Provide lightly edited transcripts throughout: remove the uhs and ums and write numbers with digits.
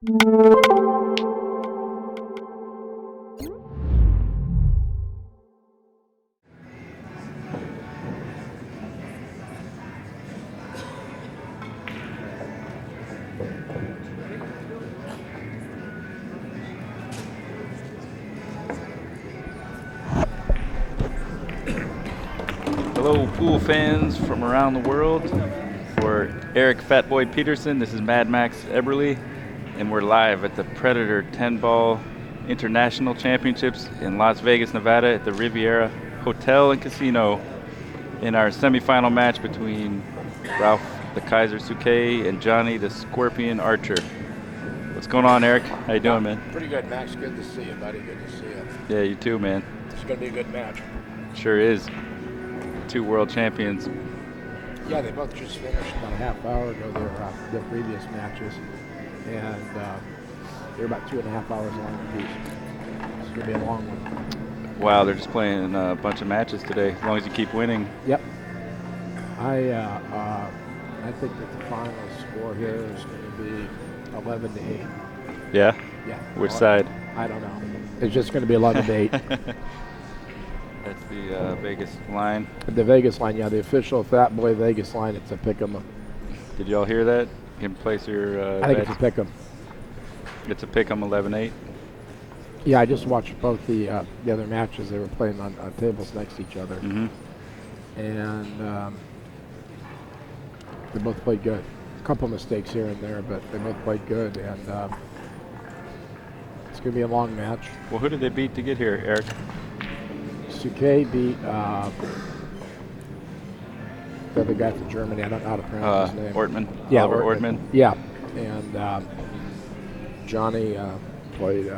Hello, pool fans from around the world. For Eric Fatboy Peterson, this is Mad Max Eberly, and we're live at the Predator 10-Ball International Championships in Las Vegas, Nevada at the Riviera Hotel and Casino in our semifinal match between Ralph the Kaiser Souquet and Johnny the Scorpion Archer. What's going on, Eric? How you doing, man? Pretty good, Max. Good to see you, buddy. Good to see you. Yeah, you too, man. It's going to be a good match. Sure is. Two world champions. Yeah, they both just finished about a half hour ago their previous matches, and they're about 2.5 hours long apiece. It's going to be a long one. Wow, they're just playing a bunch of matches today, as long as you keep winning. Yep. I think that the final score here is going to be 11-8. Yeah? Yeah. Which side? I don't know. It's just going to be 11-8. That's the Vegas line. The Vegas line, yeah, the official Fat Boy Vegas line. It's a pick'em. Did y'all hear that? You can place your I think it's a pick'em. It's a pick'em 11-8. Yeah, I just watched both the other matches. They were playing on tables next to each other, and they both played good. A couple mistakes here and there, but they both played good, and it's going to be a long match. Well, who did they beat to get here, Eric? Souquet beat the other guy from Germany. I don't know how to pronounce his name. Ortman. Yeah, Oliver Ortman. Yeah, and Johnny played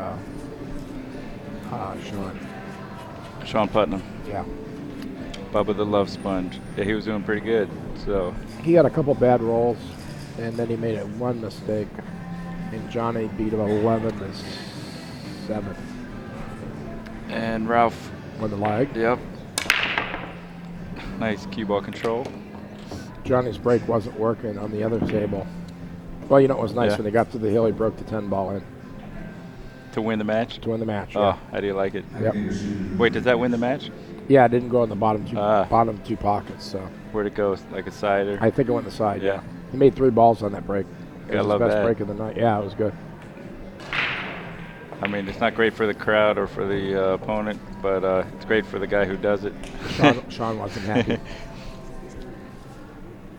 Sean Putnam. Yeah. Bubba the Love Sponge. Yeah, he was doing pretty good. So he had a couple bad rolls, and then he made one mistake, and Johnny beat him 11-7. And Ralph won the leg. Yep. Nice cue ball control. Johnny's break wasn't working on the other table. Well, you know, it was nice when they got to the hill, he broke the 10-ball in. To win the match? To win the match, yeah. Oh, how do you like it? Yep. Wait, does that win the match? Yeah, it didn't go in the bottom two pockets. So where'd it go? Like a side? Or? I think it went the side, yeah. He made 3 balls on that break. It was love his best that. break of the night. Yeah, it was good. I mean, it's not great for the crowd or for the opponent, but it's great for the guy who does it. Sean wasn't happy.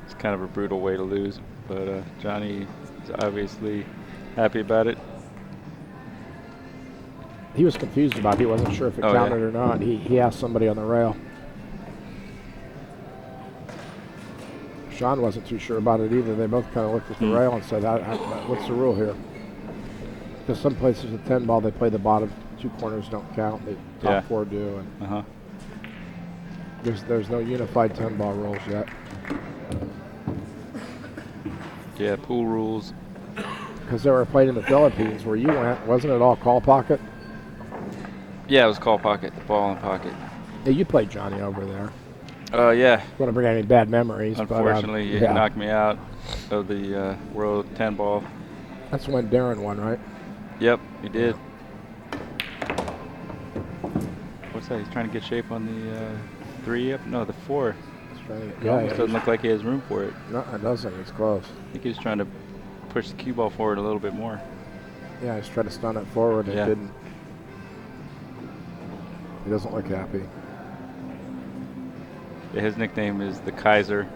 It's kind of a brutal way to lose, but Johnny is obviously happy about it. He was confused about it. He wasn't sure if it counted or not. He asked somebody on the rail. Sean wasn't too sure about it either. They both kind of looked at the rail and said, what's the rule here? Because some places with 10-ball, they play the bottom 2 corners don't count. The top 4 do. And there's no unified 10-ball rules yet. Yeah, pool rules. Because they were played in the Philippines where you went. Wasn't it all call pocket? Yeah, it was call pocket, the ball in pocket. Yeah, you played Johnny over there. Yeah. I want to bring any bad memories. Unfortunately, he knocked me out of the World 10-Ball. That's when Darren won, right? Yep, he did. What's that? He's trying to get shape on the 3 up? No, the 4. He's trying to get, it almost doesn't look like he has room for it. No, it doesn't. It's close. I think he's trying to push the cue ball forward a little bit more. Yeah, he's trying to stun it forward. It didn't. He doesn't look happy. Yeah, his nickname is the Kaiser,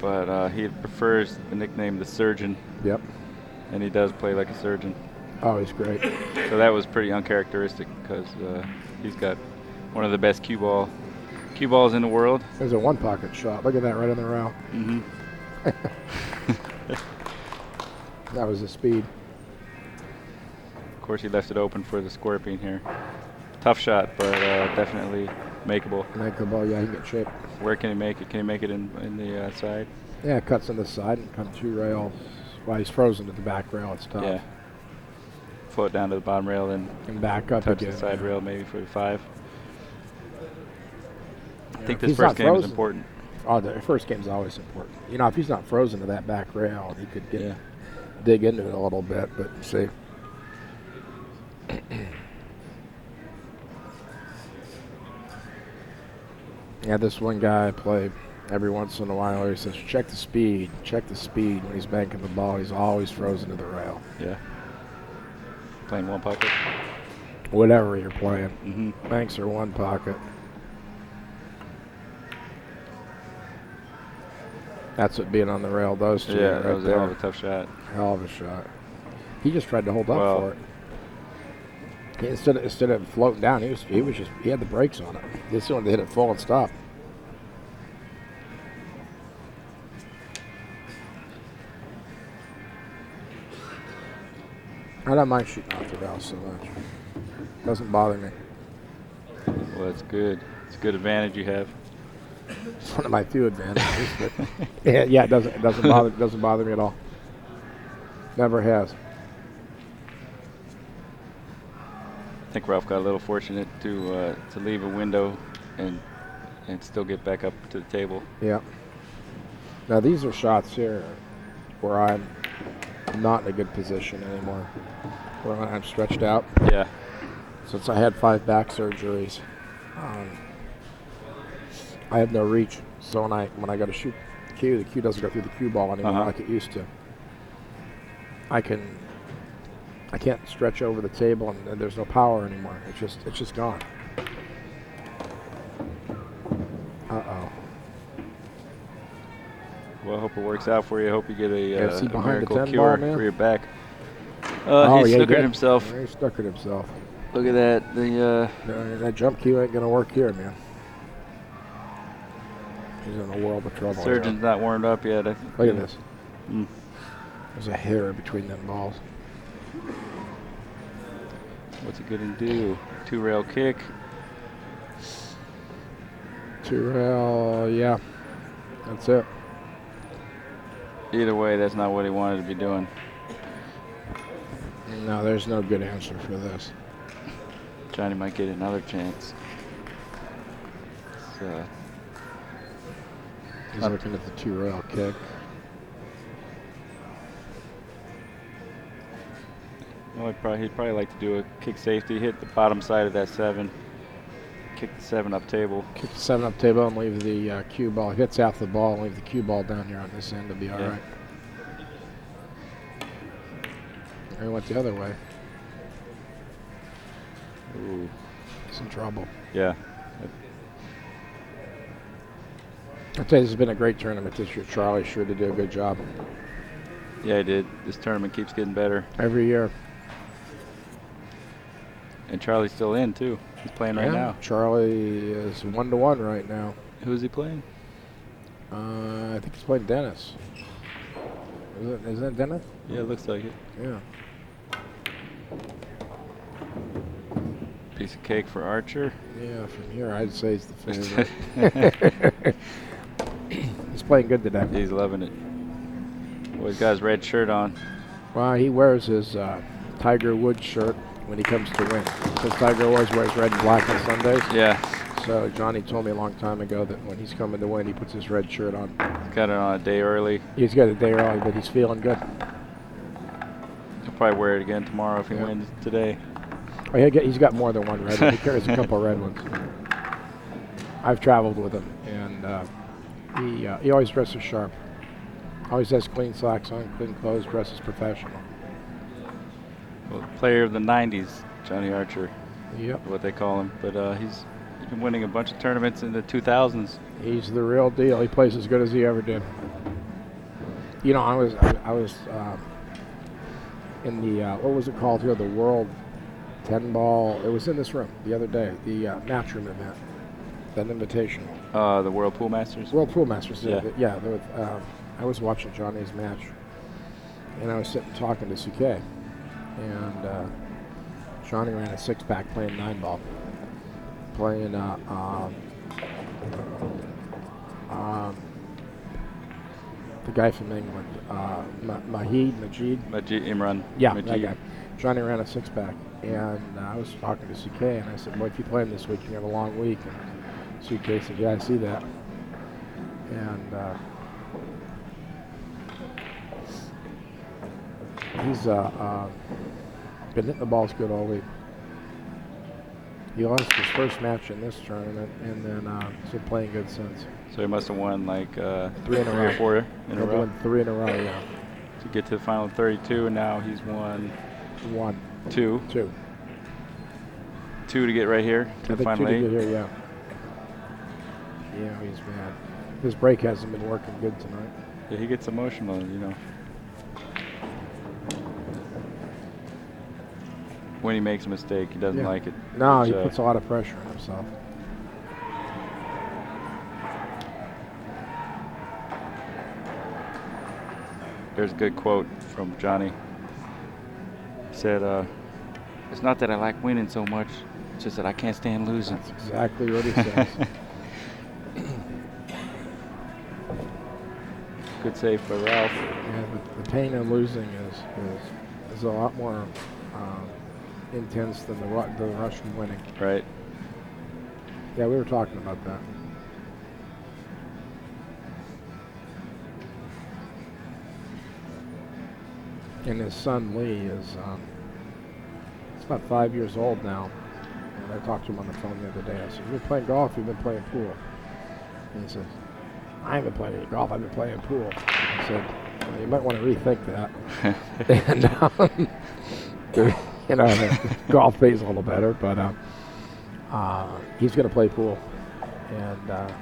but he prefers the nickname the Surgeon. Yep. And he does play like a surgeon. Oh, he's great. So that was pretty uncharacteristic because he's got one of the best cue balls in the world. There's a 1-pocket shot. Look at that right on the rail. That was the speed. Of course, he left it open for the Scorpion here. Tough shot, but definitely makeable. Makeable, yeah, he can get shape. Where can he make it? Can he make it in the side? Yeah, it cuts on the side and come 2 rails. Well, he's frozen to the back rail. It's tough. Yeah. Float down to the bottom rail and back up touch again. the side rail maybe for the 5. Yeah, I think this first game is important. Oh, the first game's always important. You know, if he's not frozen to that back rail, he could get dig into it a little bit, but see. Yeah, this one guy I play every once in a while. He says, check the speed. When he's banking the ball, he's always frozen to the rail. Yeah. Playing one pocket? Whatever you're playing. Mm-hmm. Banks are one pocket. That's what being on the rail does to you. Yeah, that right was there. a hell of a tough shot. Hell of a shot. He just tried to hold up for it. Instead of floating down, he had the brakes on it. He just wanted to hit it full and stop. I don't mind shooting off the rail so much. Doesn't bother me. Well, that's good. It's a good advantage you have. It's one of my few advantages, but yeah, it doesn't bother me at all. Never has. I think Ralph got a little fortunate to leave a window and still get back up to the table. Yeah. Now these are shots here where I'm not in a good position anymore. Where I'm stretched out. Yeah. Since I had 5 back surgeries, I have no reach. So when I go to shoot the cue doesn't go through the cue ball anymore like it used to. I can't stretch over the table and there's no power anymore. It's just gone. Uh-oh. Well, I hope it works out for you. I hope you get a miracle cure ball, for your back. He snookered himself. Yeah, he snookered himself. Look at that. That jump cue ain't gonna work here, man. He's in a world of trouble. Surgeon's not warmed up yet. Look at this. There's a hair between them balls. What's it gonna do? 2-rail kick. 2-rail, yeah. That's it. Either way, that's not what he wanted to be doing. No, there's no good answer for this. Johnny might get another chance. He's looking at the 2-rail kick. Well, he'd probably like to do a kick safety, hit the bottom side of that 7, kick the 7 up table. Kick the 7 up table and leave the cue ball. Hits half the ball and leave the cue ball down here on this end to be all right. He went the other way. Ooh. He's in trouble. Yeah. I'll tell you, this has been a great tournament this year. Charlie sure did do a good job. Yeah, he did. This tournament keeps getting better. Every year. And Charlie's still in, too. He's playing right now. Charlie is 1-1 right now. Who's he playing? I think he's playing Dennis. Is that Dennis? Yeah, it looks like it. Yeah. Piece of cake for Archer. Yeah, from here I'd say he's the favorite. He's playing good today. He's loving it. Well, he's got his red shirt on. Well, he wears his Tiger Woods shirt when he comes to win. Because Tiger always wears red and black on Sundays. Yeah. So Johnny told me a long time ago that when he's coming to win, he puts his red shirt on. He's got it on a day early. He's got a day early, but he's feeling good. He'll probably wear it again tomorrow if he wins today. Oh, he's got more than one red one. He carries a couple red ones. I've traveled with him, and he always dresses sharp. Always has clean slacks on, clean clothes, dresses professional. Well, player of the 90s, Johnny Archer. Yep. What they call him. But he's been winning a bunch of tournaments in the 2000s. He's the real deal. He plays as good as he ever did. You know, I was in the what was it called here? The World 10 Ball. It was in this room the other day. The Matchroom event, that invitational. The World Pool Masters. World Pool Masters. Yeah. I was watching Johnny's match, and I was sitting talking to Souquet, and Johnny ran a 6-pack playing 9-ball, playing the guy from England, Majid Imran. Yeah, Majid. that guy. Johnny ran a 6-pack, and I was talking to Souquet, and I said, "Boy, if you play him this week, you have a long week." And Souquet said, "Yeah, I see that." And He's been hitting the balls good all week. He lost his first match in this tournament, and then he's been playing good since. So he must have won like Three in a row. or 4 in a row. Won 3 in a row, yeah. To get to the final 32, and now he's won 2 to get right here to the final 8. To get here, yeah. Yeah, he's mad. His break hasn't been working good tonight. Yeah, he gets emotional, you know. When he makes a mistake, he doesn't like it. No, he puts a lot of pressure on himself. There's a good quote from Johnny. He said, it's not that I like winning so much, it's just that I can't stand losing. That's exactly what he says. Good save for Ralph. Yeah, the pain of losing is a lot more intense than the rush from winning. Right. Yeah, we were talking about that. And his son Lee is he's about 5 years old now. And I talked to him on the phone the other day. I said, "You've been playing golf, you've been playing pool." And he says, "I haven't played any golf, I've been playing pool." I said, well, "You might want to rethink that." And you know, golf pays a little better, but he's going to play pool. And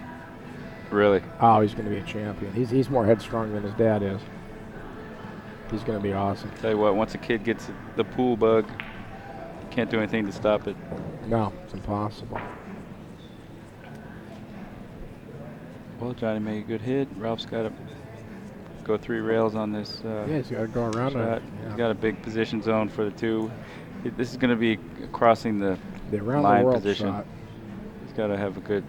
really? Oh, he's going to be a champion. He's more headstrong than his dad is. He's going to be awesome. Tell you what, once a kid gets the pool bug, can't do anything to stop it. No, it's impossible. Well, Johnny made a good hit. Ralph's got to go 3 rails on this. Yeah, he's got to go around it. Yeah. He's got a big position zone for the 2. This is going to be crossing the around line the world position. Shot. He's got to have a good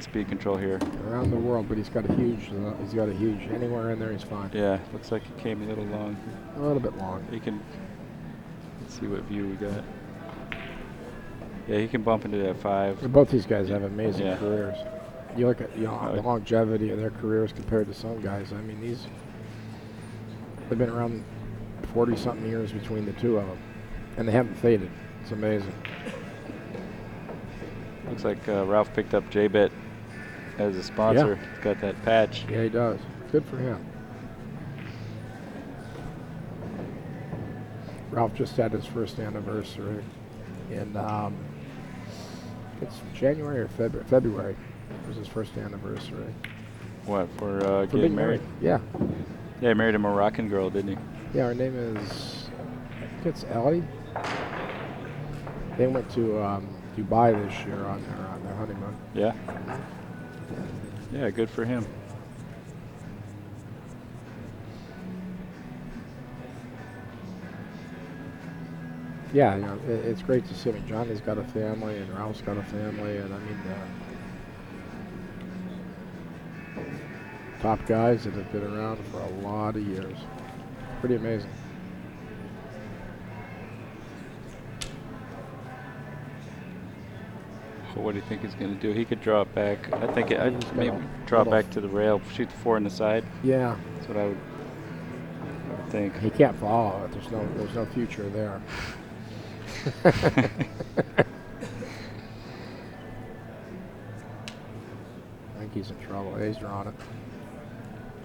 speed control here. Around the world, but he's got a huge. Anywhere in there, he's fine. Yeah, looks like he came a little long. A little bit long. He can. Let's see what view we got. Yeah, he can bump into that 5. Both these guys have amazing careers. You look at the Oh. longevity of their careers compared to some guys. I mean, they've been around 40-something years between the 2 of them, and they haven't faded. It's amazing. Looks like Ralph picked up JBet as a sponsor. Yeah. He's got that patch. Yeah, he does. Good for him. Ralph just had his first anniversary in it's January or February was his first anniversary. What, for getting being married? Yeah. Yeah, he married a Moroccan girl, didn't he? Yeah, her name is, I think it's Ellie. They went to Dubai this year on their honeymoon. Yeah. Yeah, good for him. Yeah, you know, it's great to see. I mean, Johnny's got a family, and Ralph's got a family, and I mean, top guys that have been around for a lot of years. Pretty amazing. So what do you think he's going to do? He could draw it back. I think I'd maybe a draw it little back to the rail, shoot the 4 in the side. Yeah. That's what I would think. He can't follow it. There's no future there. I think he's in trouble. He's drawing it.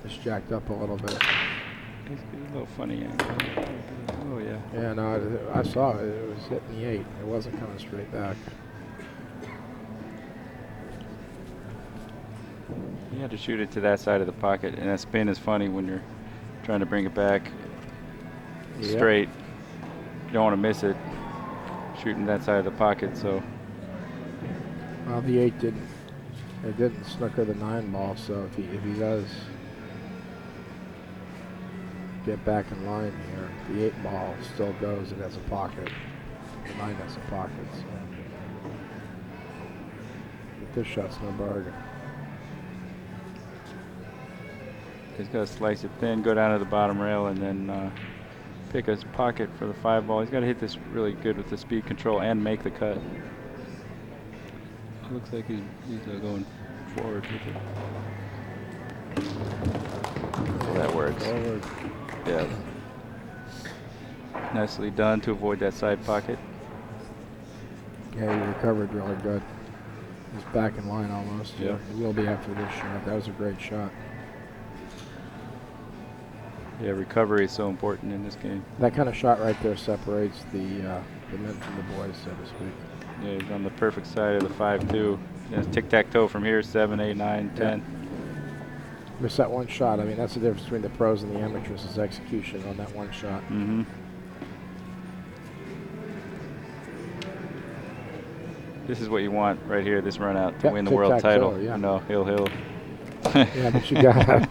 It's jacked up a little bit. He's a little funny angle. Oh, yeah. Yeah, no, I saw it. It was hitting the 8. It wasn't coming straight back. You had to shoot it to that side of the pocket, and that spin is funny when you're trying to bring it back straight. You don't want to miss it shooting that side of the pocket, so. Well, the 8 didn't. It didn't snooker the 9 ball, so if he does get back in line here, the 8 ball still goes. It has a pocket. The 9 has a pocket. So. But this shot's no bargain. He's got to slice it thin, go down to the bottom rail, and then pick his pocket for the 5 ball. He's got to hit this really good with the speed control and make the cut. It looks like he's going forward with it. So that works. Forward. Yeah. Nicely done to avoid that side pocket. Yeah, he recovered really good. He's back in line almost. Yep. He will be after this shot. That was a great shot. Yeah, recovery is so important in this game. That kind of shot right there separates the men from the boys, so to speak. Yeah, he's on the perfect side of the 5-2. It's tic-tac-toe from here, 7, 8, 9, 10. Miss that one shot. I mean, that's the difference between the pros and the amateurs is execution on that one shot. Mm-hmm. This is what you want right here, this run out to win the world title. Yeah. No, hill. Yeah, but you got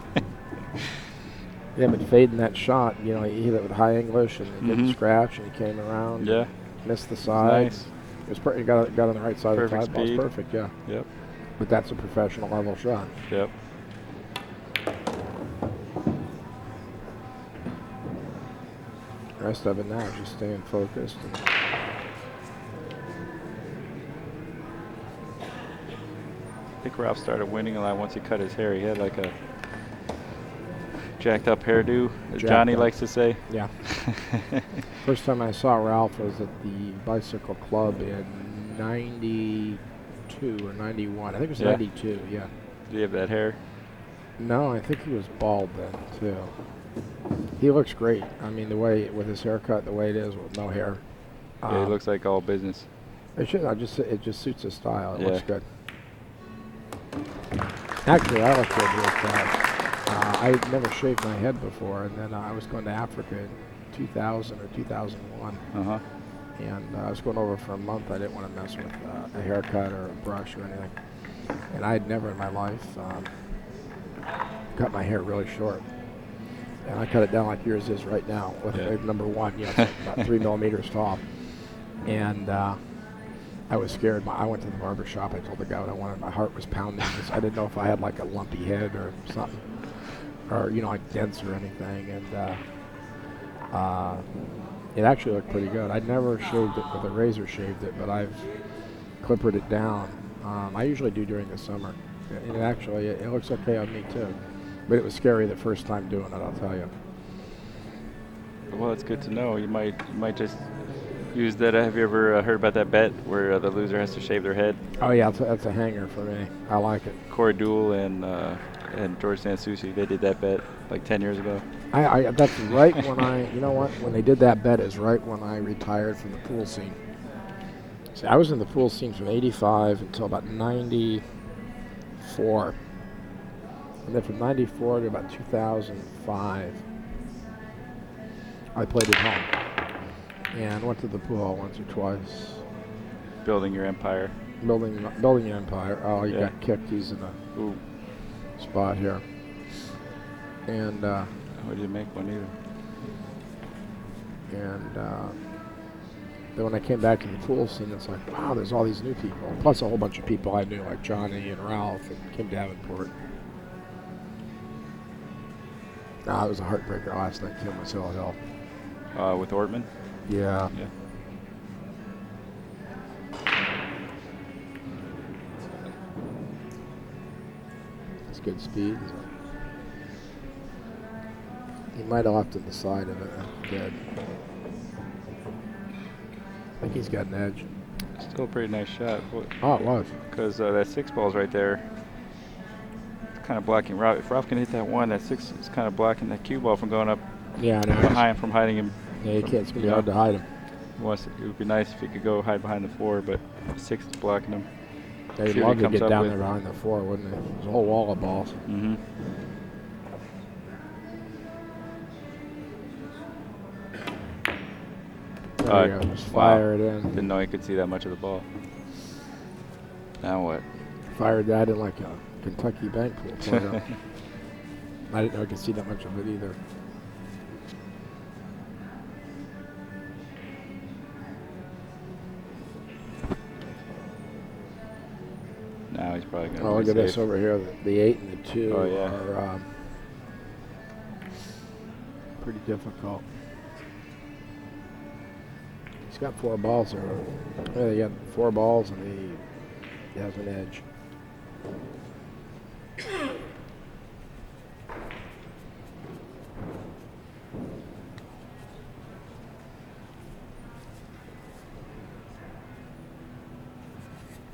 yeah, but fading that shot, you know, he hit it with high English and didn't scratch, and he came around. Yeah. Missed the side. Nice. It was got on the right side Perfect of the 5 speed. ball. Perfect, yeah. Yep. But that's a professional level shot. Yep. The rest of it now is just staying focused. And I think Ralph started winning a lot once he cut his hair. He had like a jacked up hairdo, as Johnny likes to say. Yeah. First time I saw Ralph was at the Bicycle Club in 92 or 91. I think it was 92, yeah. Did he have that hair? No, I think he was bald then, too. He looks great. I mean, the way, with his haircut, the way it is with no hair. Yeah, he looks like all business. It just suits his style. It Yeah. looks good. Actually, I look good with that. I never shaved my head before, and then I was going to Africa in 2000 or 2001. Uh-huh. And I was going over for a month. I didn't want to mess with a haircut or a brush or anything. And I had never in my life cut my hair really short. And I cut it down like yours is right now with number 1, you know, it's like about 3 millimeters tall. And I was scared. I went to the barber shop. I told the guy what I wanted. My heart was pounding. I didn't know if I had like a lumpy head or something, or you know, like dents or anything. And it actually looked pretty good. I'd never shaved it with a razor, but I've clippered it down. I usually do during the summer. And it looks okay on me too. But it was scary the first time doing it, I'll tell you. Well, it's good to know. You might just use that. Have you ever heard about that bet where the loser has to shave their head? Oh yeah, that's a hanger for me. I like it. Corey Deuel and George Sansucci, they did that bet like 10 years ago. That's right when you know what? When they did that bet is right when I retired from the pool scene. See, I was in the pool scene from '85 until about '94. And then from '94 to about 2005, I played at home. And went to the pool once or twice. Building your empire. Building an empire. Oh, you got kicked. He's in a spot here. And I didn't make one either. And then when I came back to the pool scene, it's like, wow, there's all these new people. Plus a whole bunch of people I knew, like Johnny and Ralph and Kim Davenport. It was a heartbreaker last night. Kim was hill. With Ortman? Yeah. It's good speed. He might have left to the side of it. Good. I think he's got an edge. Still a pretty nice shot. Oh, it was. Because that 6 ball's right there. It's kind of blocking Ralph. If Ralph can hit that 1, that 6 is kind of blocking that cue ball from going up. Yeah, from hiding him. Yeah, you can't. It's gonna be hard to hide him. It would be nice if he could go hide behind the 4, but 6 is blocking him. Yeah, he'd love to get down there behind the 4, wouldn't he? There's a whole wall of balls. Mm-hmm. There you go. Just fire it in. Didn't know he could see that much of the ball. Now what? Fired that in like a Kentucky bank pool player. I didn't know I could see that much of it either. Now he's probably going to look at this over here. The 8 and the 2 are pretty difficult. He's got 4 balls there. Yeah, he got 4 balls and he has an edge.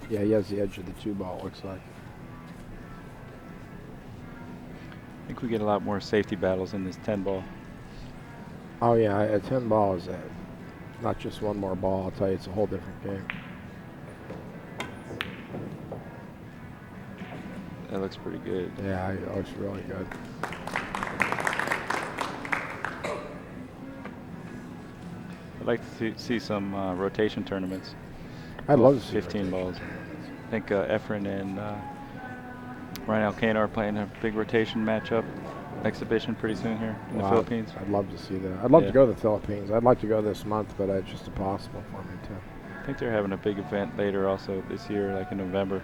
Yeah, he has the edge of the 2-ball, it looks like. I think we get a lot more safety battles in this 10 ball. Oh, yeah, a 10-ball is not just one more ball. I'll tell you, it's a whole different game. That looks pretty good. Yeah, it looks really good. I'd like to see some rotation tournaments. I'd love to see 15 balls. I think Efren and Ryan Alcano are playing a big rotation matchup exhibition pretty soon here in the Philippines. I'd love to see that. I'd love to go to the Philippines. I'd like to go this month, but it's just impossible for me to. I think they're having a big event later also this year, like in November.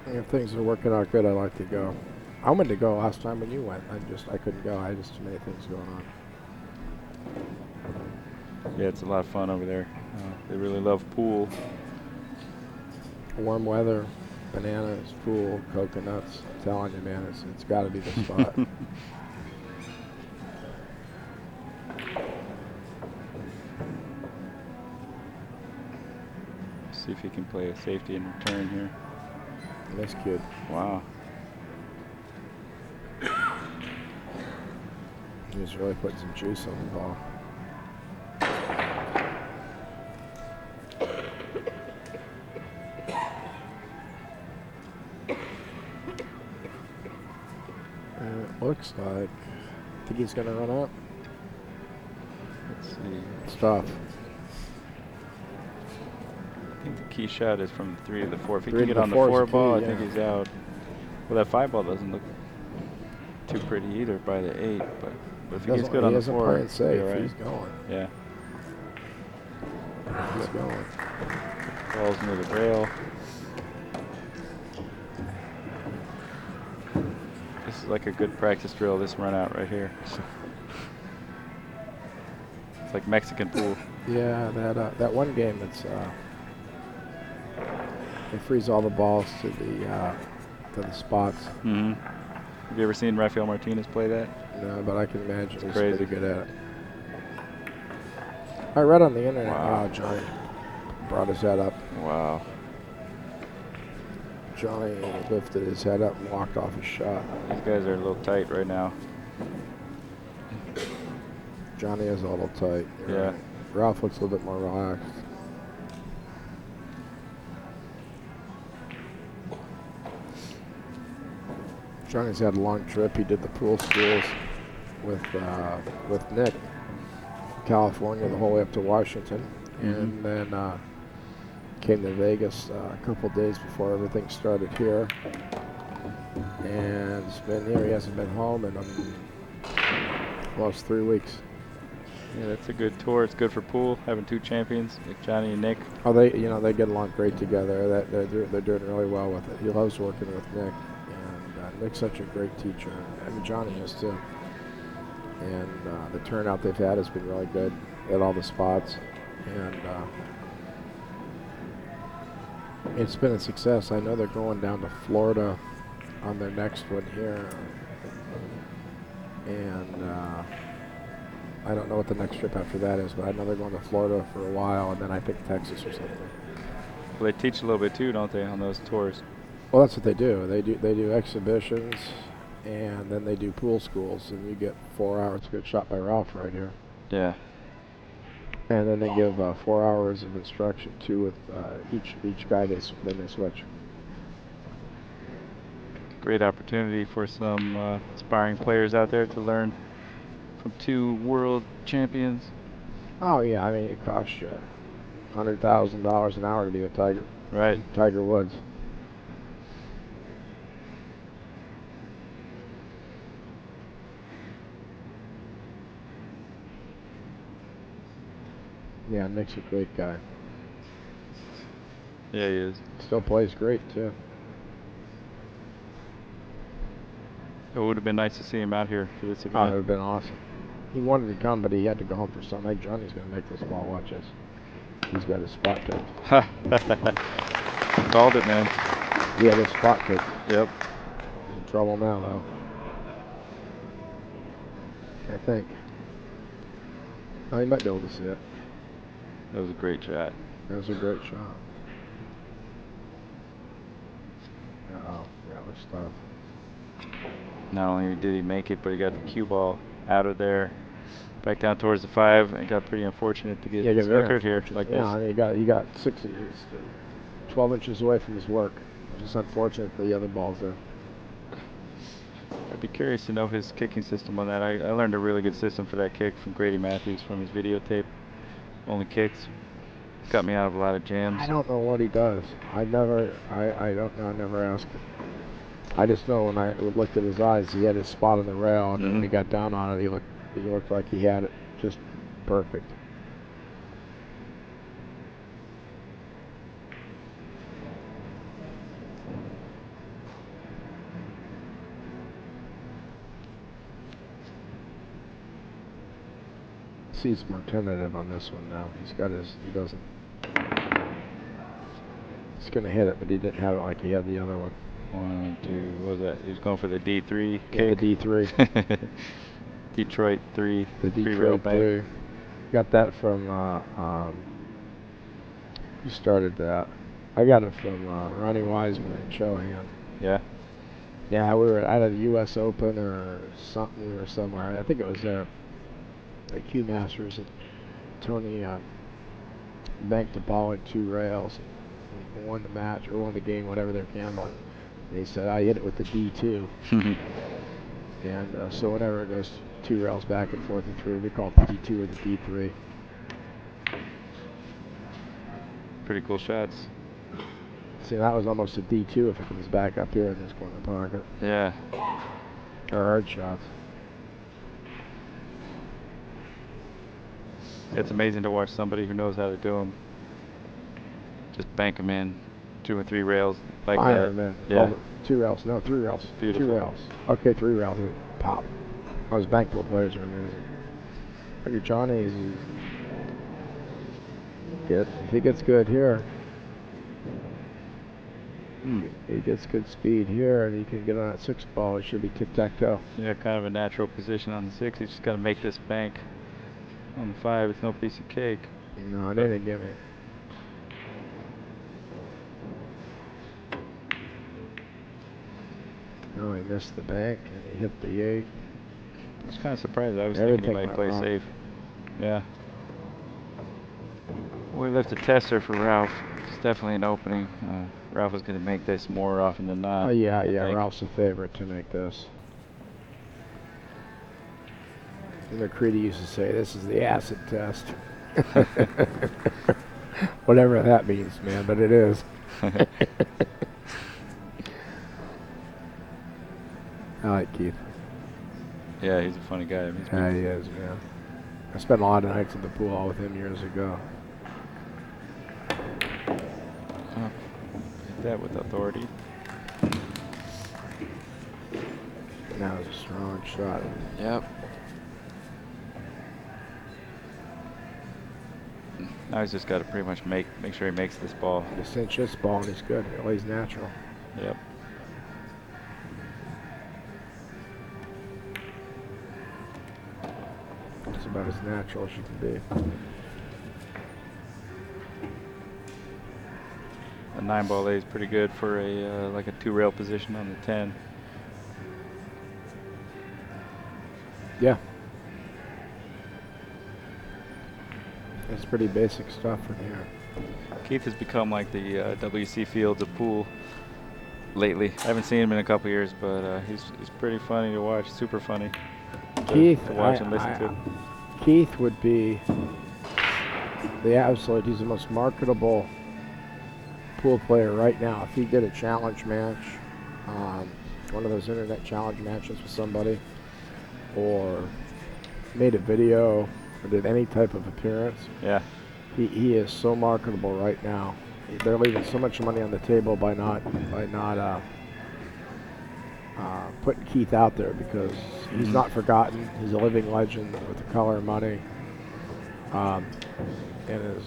If things are working out good, I'd like to go. I wanted to go last time when you went. I couldn't go. I had just too many things going on. Yeah, it's a lot of fun over there. They really love pool. Warm weather, bananas, pool, coconuts. I'm telling you, man, it's got to be the spot. See if he can play a safety in return here. This kid. Wow. He's really putting some juice on the ball. And it looks like, I think he's going to run up. Let's see. It's tough. I think the key shot is from the 3 to the 4. If he Three can to get the on the four is 4 the ball, key, I think yeah. he's out. Well, that 5 ball doesn't look too pretty either by the 8, but if he gets good on the 4, playing safe. right. He's going. Yeah. He's going. Ball's near the rail. This is like a good practice drill, this run out right here. It's like Mexican pool. Yeah, that one game, it's they freeze all the balls to the spots. Mm-hmm. Have you ever seen Rafael Martinez play that? No, but I can imagine he's crazy. pretty good at it. I read on the internet. Wow. Oh, Johnny brought his head up. Wow. Johnny lifted his head up and walked off his shot. These guys are a little tight right now. Johnny is a little tight. Yeah. Right. Ralph looks a little bit more relaxed. Johnny's had a long trip. He did the pool schools with Nick, California, the whole way up to Washington, and then came to Vegas a couple days before everything started here. And he's been here. He hasn't been home in almost 3 weeks. Yeah, that's a good tour. It's good for pool, having 2 champions, like Johnny and Nick. Oh, they get along great together. They're doing really well with it. He loves working with Nick, and Nick's such a great teacher. I mean, Johnny is too. And the turnout they've had has been really good at all the spots, and it's been a success. I know they're going down to Florida on their next one here, and I don't know what the next trip after that is, but I know they're going to Florida for a while, and then I think Texas or something. Well, they teach a little bit too, don't they, on those tours? Well, that's what they do. They do exhibitions, and then they do pool schools, and you get 4 hours. Good shot by Ralph right here. Yeah. And then they give 4 hours of instruction too with each guy. Then they switch. Great opportunity for some aspiring players out there to learn from 2 world champions. Oh yeah, I mean it costs you $100,000 an hour to be with Tiger. Right. Tiger Woods. Yeah, Nick's a great guy. Yeah, he is. Still plays great too. It would have been nice to see him out here for this event. Oh, it would have been awesome. He wanted to come, but he had to go home for something. Hey, Johnny's going to make this ball. Watch this. He's got his spot picked. Called it, man. He had his spot picked. Yep. He's in trouble now, though. I think. Oh, he might be able to see it. That was a great shot. That was a great shot. Oh, that was tough. Not only did he make it, but he got the cue ball out of there, back down towards the 5, and got pretty unfortunate to get snookered here like this. I mean, he got 12 inches away from his work. It's just unfortunate the other ball's there. I'd be curious to know his kicking system on that. I learned a really good system for that kick from Grady Matthews from his videotape. Only kicks. Got me out of a lot of jams. I don't know what he does. I don't know. I never asked him. I just know when I looked at his eyes, he had his spot on the rail, and when he got down on it, he looked like he had it just perfect. He's more tentative on this one now. He's gonna hit it, but he didn't have it like he had the other one. 1, 2, what was that? He was going for the D3 kick. Yeah, the D3. Detroit 3. The Detroit 3. Got that from, who started that? I got it from Ronnie Wiseman and Chohan. Yeah? Yeah, we were at a U.S. Open or something. We were somewhere. I think it was there. At Q Masters, and Tony banked the ball at 2 rails and won the match or won the game, whatever they're gambling. And he said, I hit it with the D2. And so whenever it goes 2 rails back and forth and through, we call it the D2 or the D3. Pretty cool shots. See, that was almost a D2 if it comes back up here in this corner pocket. Yeah. Or hard shots. It's amazing to watch somebody who knows how to do them. Just bank them in 2 and 3 rails like Fire that. them in. Yeah. 2 rails. No, 3 rails. Beautiful. 2 rails. Okay, 3 rails. Pop. Those bank pool players are amazing. Look at Johnny. If he gets good here, he gets good speed here, and he can get on that 6 ball. It should be tic-tac-toe. Yeah, kind of a natural position on the 6. He's just got to make this bank. On the 5, it's no piece of cake. No, they didn't give me. No, he missed the bank and he hit the 8. I was kind of surprised. I was thinking he might play safe. Yeah. We left a tester for Ralph. It's definitely an opening. Ralph is going to make this more often than not. Oh, yeah. Ralph's a favorite to make this. McCready used to say, this is the acid test. Whatever that means, man, but it is. I like Keith. Yeah, he's a funny guy. Yeah, he is, man. I spent a lot of nights in the pool with him years ago. Hit that with authority. That was a strong shot. Yep. Now he's just got to pretty much make sure he makes this ball. Just cinch this ball and he's good. It lays natural. Yep. It's about as natural as you can be. The 9 ball lays pretty good for a like a 2 rail position on the 10. Yeah. It's pretty basic stuff from here. Keith has become like the WC Fields of pool lately. I haven't seen him in a couple years, but he's pretty funny to watch. Super funny. Keith, to watch and listen to. Keith would be the absolute. He's the most marketable pool player right now. If he did a challenge match, one of those internet challenge matches with somebody, or made a video, or did any type of appearance, yeah, he is so marketable right now. They're leaving so much money on the table by not putting Keith out there, because he's not forgotten. He's a living legend with the color of money, and is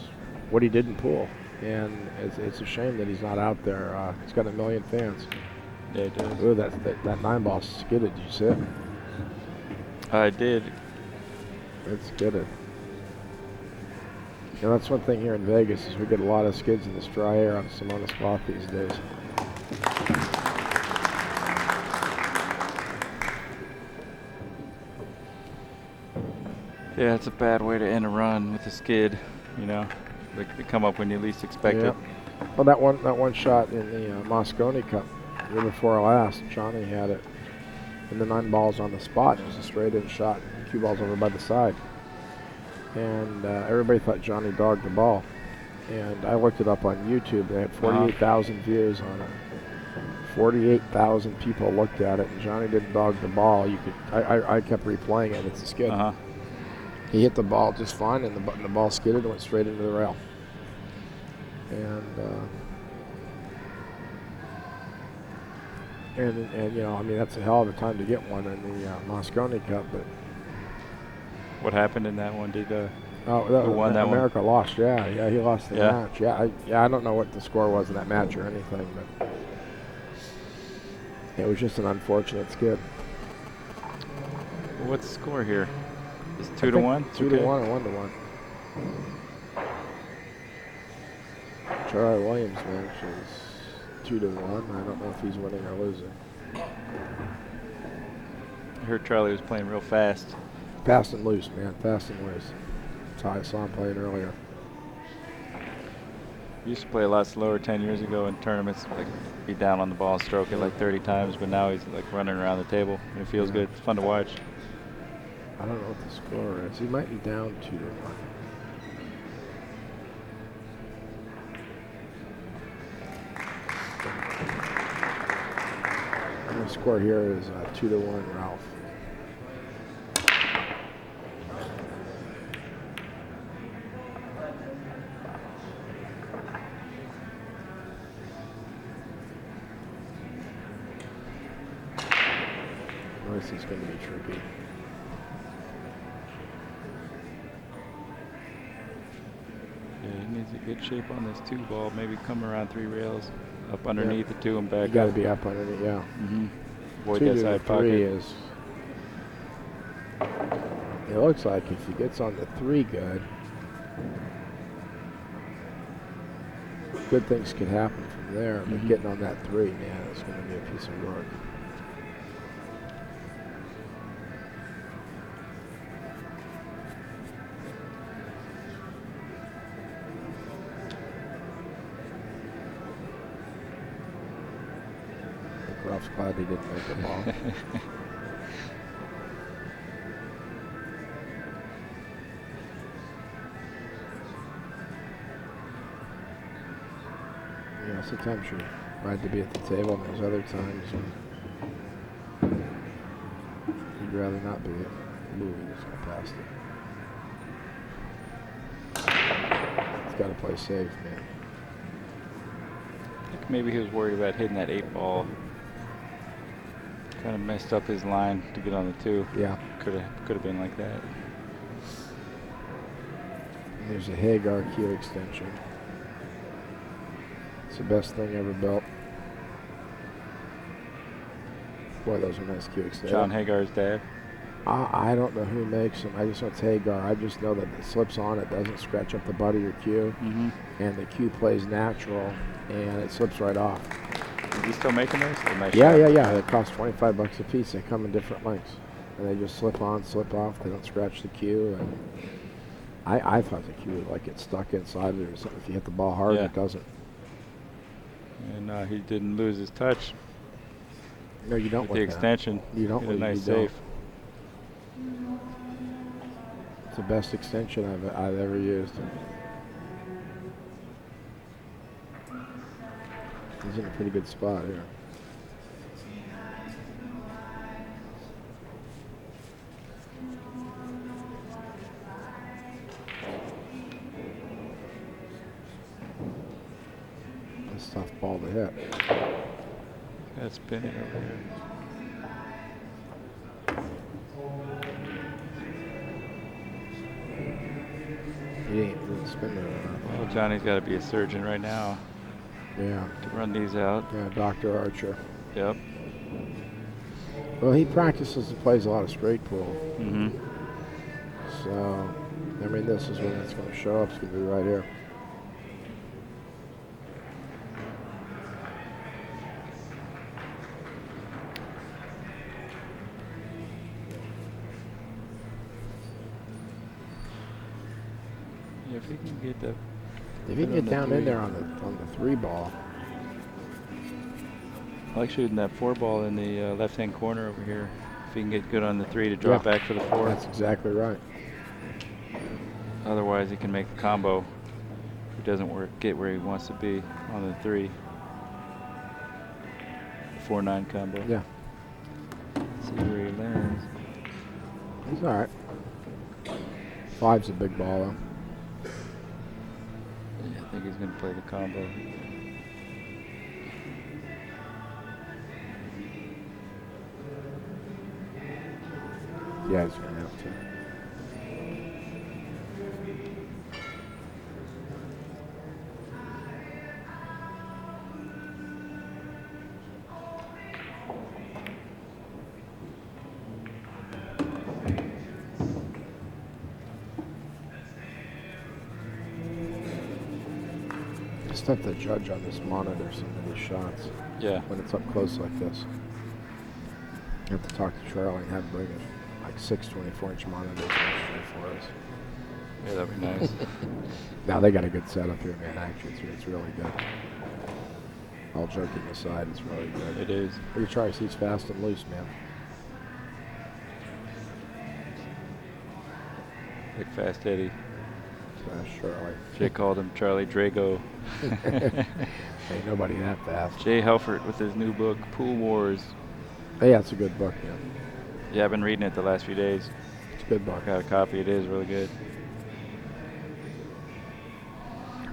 what he did in pool. And it's a shame that he's not out there. He's got 1 million fans. Yeah, he does. Ooh, that 9 ball skidded. Did you see it? I did. It skidded. Yeah, that's one thing here in Vegas is we get a lot of skids in this dry air on some on the spot these days. Yeah, it's a bad way to end a run with a skid. You know, they come up when you least expect it. Well, that one shot in the Moscone Cup, the year before last, Johnny had it in the 9 balls on the spot. It was a straight-in shot, 2 balls over by the side. And everybody thought Johnny dogged the ball. And I looked it up on YouTube. They had 48,000 views on it. 48,000 people looked at it, and Johnny didn't dog the ball. I kept replaying it. It's a skid. He hit the ball just fine, and the ball skidded and went straight into the rail. And you know, I mean, that's a hell of a time to get one in the Moscone Cup. But what happened in that one? Who won that America one? Lost. Yeah, he lost the match. I don't know what the score was in that match or anything, but it was just an unfortunate skid. Well, what's the score here? It's 2-1? 2-1 or 1-1. Charlie Williams' match is 2-1. I don't know if he's winning or losing. I heard Charlie was playing real fast. Fast and loose, man. Fast and loose. That's how I saw him playing earlier. He used to play a lot slower 10 years ago in tournaments, like be down on the ball, stroke it like 30 times, but now he's like running around the table, and it feels good. It's fun to watch. I don't know what the score is. He might be down 2-1. And the score here is 2-1 Ralph. This is going to be tricky. Yeah, he needs a good shape on this 2 ball. Maybe come around 3 rails, up underneath the 2 and back. You got to be up underneath, yeah. Avoid that side pocket. Is. It looks like if he gets on the 3 good things could happen from there. But getting on that 3, man, it's going to be a piece of work. Ralph's glad he didn't make the ball. You know, sometimes you're glad to be at the table, and there's other times when you'd rather not be moving. Just go past it. He's got to play safe, man. I think maybe he was worried about hitting that 8 ball. Kind of messed up his line to get on the 2. Yeah. Could have been like that. And there's a Hagar cue extension. It's the best thing ever built. Boy, those are nice cue extensions. John Hagar's dad. I don't know who makes them. I just know it's Hagar. I just know that it slips on. It doesn't scratch up the butt of your cue. And the cue plays natural, and it slips right off. Is he still making those? Yeah. They cost $25 a piece. They come in different lengths, and they just slip on, slip off. They don't scratch the cue. And I thought the cue would like get stuck inside it or something. If you hit the ball hard, it doesn't. And he didn't lose his touch. No, you don't. With the extension, you don't. Get a nice safe. It's the best extension I've ever used. He's in a pretty good spot here. That's a tough ball to hit. That's spinning over here. He ain't spinning it. Well, Johnny's got to be a surgeon right now. Yeah. To run these out. Yeah, Dr. Archer. Yep. Well, he practices and plays a lot of straight pool. Mm-hmm. So mean, this is when it's going to show up. It's going to be right here. Yeah, if you can get the. If you can get down in there on the 3 ball. I like shooting that 4 ball in the left-hand corner over here. If you can get good on the 3 to draw it back for the 4. That's exactly right. Otherwise, he can make the combo. If it doesn't work, get where he wants to be on the 3. 4-9 combo. Yeah. See where he lands. He's all right. 5's a big ball, though. Yeah, I think he's going to play the combo. Yeah, he's going to have to. Just have to judge on this monitor some of these shots. Yeah. When it's up close like this. You have to talk to Charlie and have him bring it. Like 6 24-inch monitors for us. Yeah, that'd be nice. Now they got a good setup here, man. Actually, it's really good. All joking aside, it's really good. It is. Look at Charlie, he's fast and loose, man. Big fast Eddie. Fast Charlie. Jay called him Charlie Drago. Ain't nobody that fast. Jay Helfert with his new book, Pool Wars. Yeah, it's a good book, man. Yeah, I've been reading it the last few days. It's a good book. Got a copy. It is really good.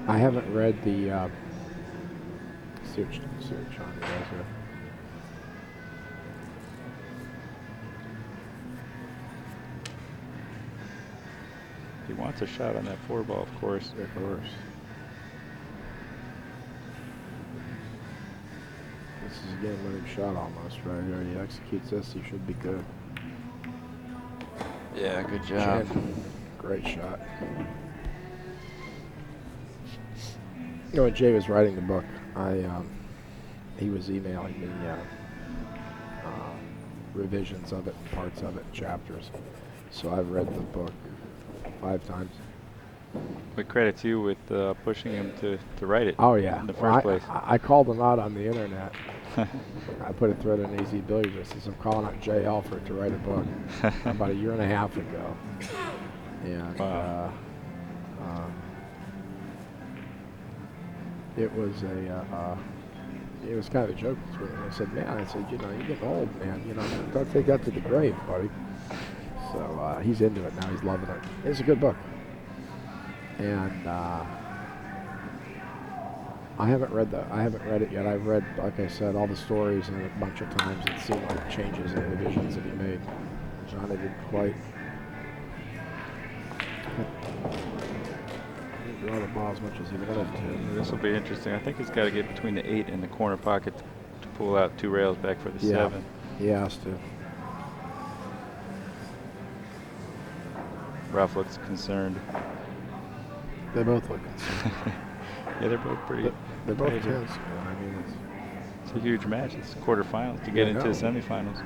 I haven't read the. See what Johnny does here. He wants a shot on that 4 ball, of course. Of course. This is a game-winning shot almost right here. He executes this, he should be good. Yeah, good job. Great shot. You know, when Jay was writing the book, he was emailing me revisions of it, parts of it, chapters. So I've read the book 5 times. But credit to you with pushing him to write it. Oh yeah, in the first place. I called him out on the internet. I put a thread in Easy Billiards. I says I'm calling out Jay Helfert to write a book about 1.5 years ago. And wow. It was kind of a joke between them. I said, man, you know, you're getting old, man. You know, don't take that to the grave, buddy. So he's into it now. He's loving it. It's a good book. And I haven't read it yet. I've read, like I said, all the stories and a bunch of times and seen like changes and revisions that he made. Johnny didn't quite draw the ball as much as he wanted to. This will be interesting. I think he's got to get between the 8 and the corner pocket to pull out 2 rails back for the 7. He has to. Ralph looks concerned. They both look concerned. Yeah, they're both pretty. They're both crazy. tense. I mean, it's a huge match. It's quarterfinals to get into the semifinals.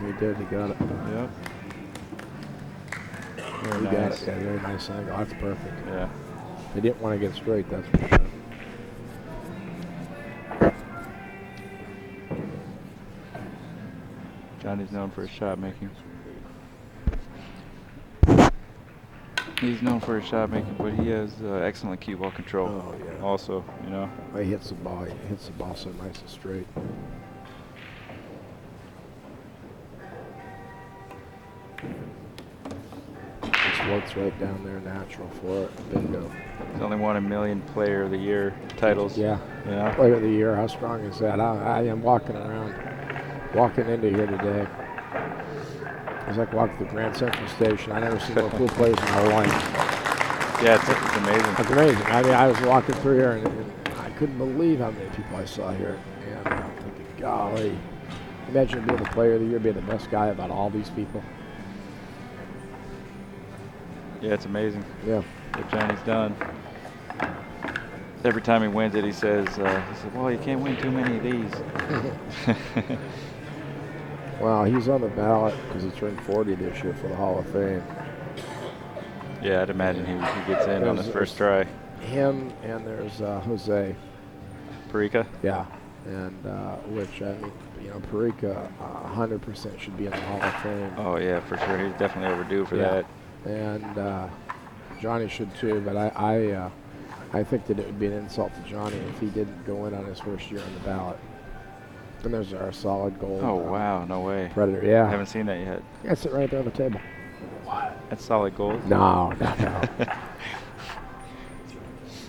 He did. He got it. Yep. Very He nice. got it. Yeah, very nice angle. That's perfect. Yeah. They didn't want to get straight, that's for sure. Johnny's known for his shot making. He's known for his shot making, but he has excellent cue ball control. Oh, yeah. Also, you know. He hits the ball. He hits the ball so nice and straight. Just floats right down there, natural for it. Bingo. He's only won a million Player of the Year titles. Yeah. You know? Player of the Year. How strong is that? I am walking into here today. It's like walking through Grand Central Station. I never seen more cool players in my life. Yeah, it's amazing. It's amazing. I mean, I was walking through here and I couldn't believe how many people I saw here. And I'm thinking, golly, Imagine being the player of the year, being the best guy about all these people. Yeah, it's amazing Yeah. what Johnny's done. Every time he wins it, he says, well, you can't win too many of these. Well, he's on the ballot because he turned 40 this year for the Hall of Fame. Yeah, I'd imagine he gets in on his first try. Him and there's Jose. Perica? Yeah. And which, I mean, Perica 100% should be in the Hall of Fame. Oh, yeah, for sure. He's definitely overdue for that. And Johnny should too, but I think that it would be an insult to Johnny if he didn't go in on his first year on the ballot. And there's our solid gold. Oh, wow, no way. Predator, yeah. I haven't seen that yet. Yeah, it's right there on the table. What? That's solid gold? No.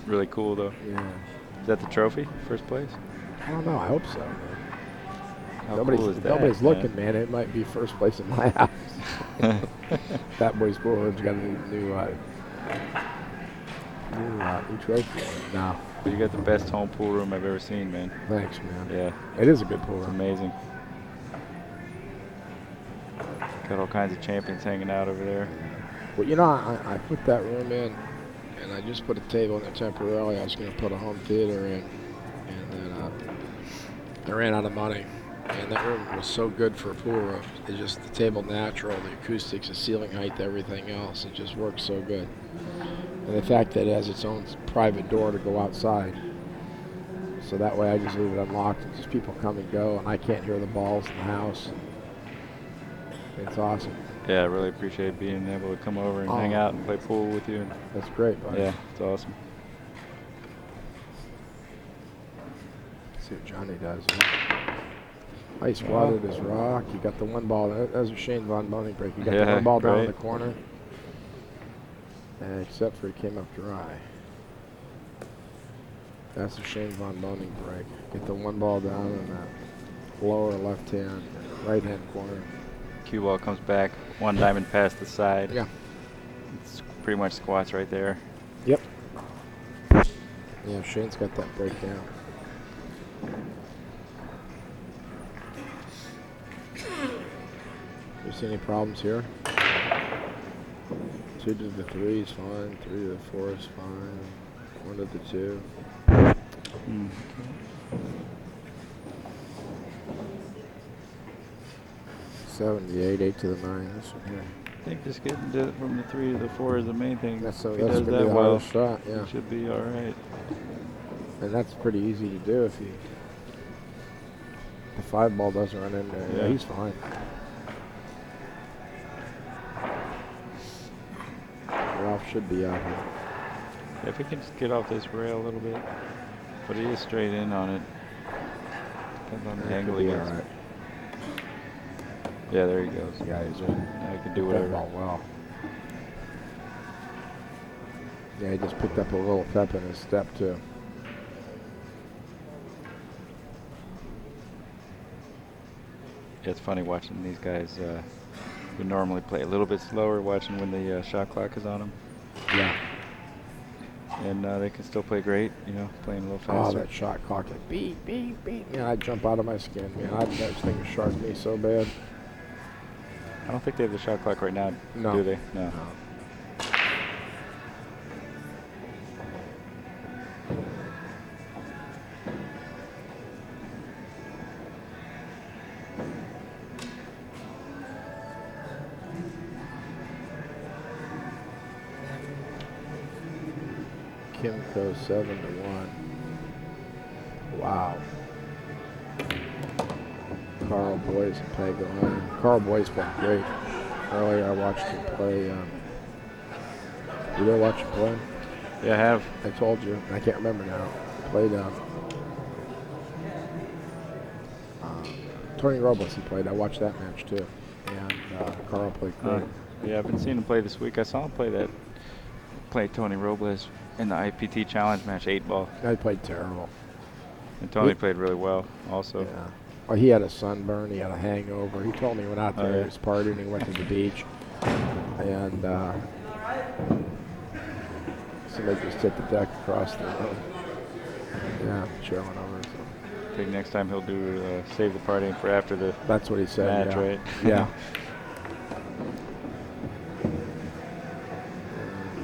Really cool, though. Yeah. Is that the trophy, first place? I don't know. I hope so. How cool is that? Nobody's looking, man. It might be first place in my house. That boy's pool room's got a new trophy. No. You got the best home pool room I've ever seen, man. Thanks, man. Yeah. It is a good pool room. It's amazing. Got all kinds of champions hanging out over there. Well, I put that room in, and I just put a table in there temporarily. I was going to put a home theater in, and then I ran out of money. And that room was so good for a pool room. It's just the table natural, the acoustics, the ceiling height, everything else. It just works so good. And the fact that it has its own private door to go outside. So that way I just leave it unlocked and just people come and go, and I can't hear the balls in the house. It's awesome. Yeah, I really appreciate being able to come over and hang out and play pool with you. That's great, buddy. Yeah, it's awesome. Let's see what Johnny does. Nice spotted his rock. You got the one ball. That was a Shane Von Boning break. You got the one ball down in the corner. Except for he came up dry. That's a Shane Von Boning break. Get the one ball down in that lower left hand, right hand corner. Cue ball comes back, one diamond past the side. Yeah. It's pretty much squats right there. Yep. Yeah, Shane's got that break down. You see any problems here? 2 to the 3 is fine. 3 to the 4 is fine. 1 to the 2. 78, 8 to the 9. This one here. I think just getting from the 3 to the 4 is the main thing. That's if going to be the hardest shot. Yeah. It should be all right. And that's pretty easy to do if the 5 ball doesn't run in there. Yeah, he's fine. Ralph should be out here. Yeah, if he can just get off this rail a little bit, but he is straight in on it. Depends on the angle he gets. Right. Yeah, there he goes. Yeah, he's in. Now he can do whatever. That well. Yeah, he just picked up a little pep in his step too. Yeah, it's funny watching these guys who normally play a little bit slower, watching when the shot clock is on them. Yeah. And they can still play great, playing a little faster. Oh, that shot clock, like beep, beep, beep. Yeah, I'd jump out of my skin, man. That thing would shark me so bad. I don't think they have the shot clock right now, do they? No. Kimco 7 to 1. Wow. Carl Boyce and Pagan. Carl Boyce played great. Earlier I watched him play. You ever watch him play? Yeah, I have. I told you. I can't remember now. He played Tony Robles. He played. I watched that match too. And Carl played great. Yeah, I've been seeing him play this week. I saw him play Tony Robles in the IPT Challenge match 8-ball. He played terrible. And Tony played really well also. Yeah. Well, he had a sunburn. He had a hangover. He told me he went out there, he was partying, he went to the beach. And somebody just hit the deck across the room. Yeah, chilling over. So. I think next time he'll do save the partying for after the That's what he said. match, Yeah. right? Yeah.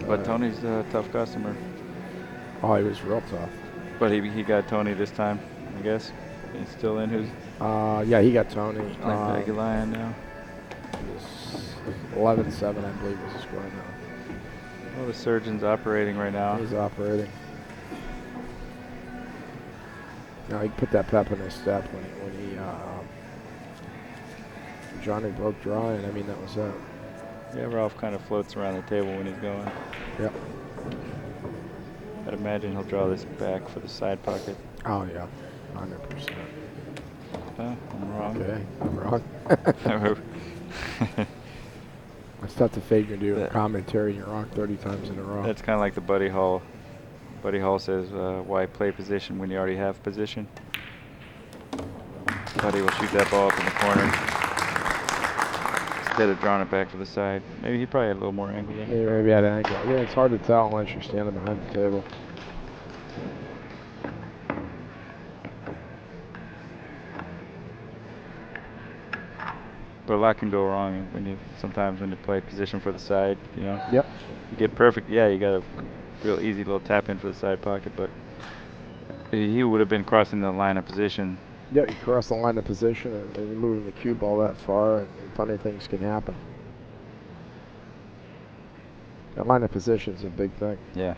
But Tony's a tough customer. Oh, he was real tough. But he got Tony this time, I guess. He's still in. Who's Yeah, he got Tony. playing Baggy Lion now? 11-7, I believe, is the score now. Well, the surgeon's operating right now. He's operating. Now he put that pep in his step when Johnny broke dry, and I mean that was it. Yeah, Ralph kind of floats around the table when he's going. Yep. I'd imagine he'll draw this back for the side pocket. Oh yeah, 100%. I'm wrong. Okay, I'm wrong. It's tough to fake and do a commentary and you're wrong 30 times in a row. That's kind of like the Buddy Hall. Buddy Hall says, why play position when you already have position? Buddy will shoot that ball up in the corner instead of drawing it back to the side. Maybe he probably had a little more angle than Yeah, maybe at an angle. Yeah, it's hard to tell unless you're standing behind the table. But a lot can go wrong sometimes when you play position for the side, you know. Yep. You get perfect, yeah, you got a real easy little tap in for the side pocket, but he would have been crossing the line of position. Yeah, you cross the line of position and you're moving the cue ball that far, and funny things can happen. That line of position is a big thing. Yeah.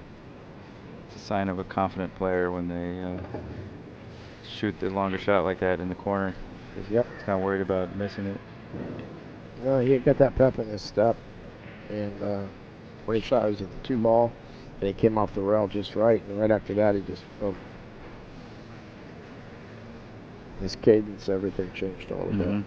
It's a sign of a confident player when they shoot the longer shot like that in the corner. Yep. He's not worried about missing it. He got that pep in his step, and when he shot, it was at the 2 ball, and he came off the rail just right, and right after that, he just his cadence, everything changed a little bit.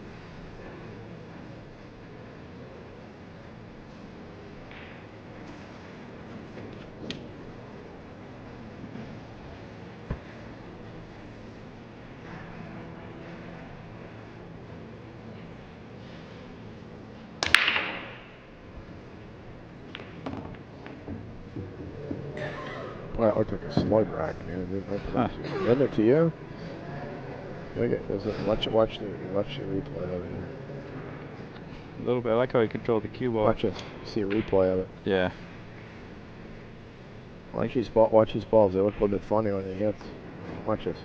Well, that looked like a slug rack, man. Isn't it to you? Watch the replay of it. A little bit. I like how he controlled the cue ball. Watch it. See a replay of it. Yeah. Watch these balls. They look a little bit funny when they hit. Watch this.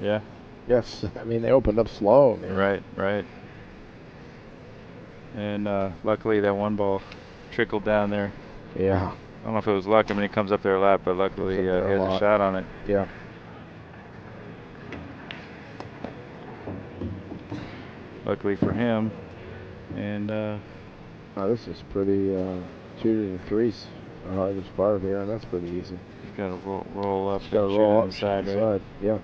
Yeah. Yes. I mean, they opened up slow, man. Right. And luckily that one ball trickled down there. Yeah. I don't know if it was luck. I mean, it comes up there a lot, but luckily he has a shot on it. Yeah. Luckily for him. And this is pretty 2 to the 3s. The hardest part here, and that's pretty easy. He's got to roll up. Got to roll up the side, right? Yeah.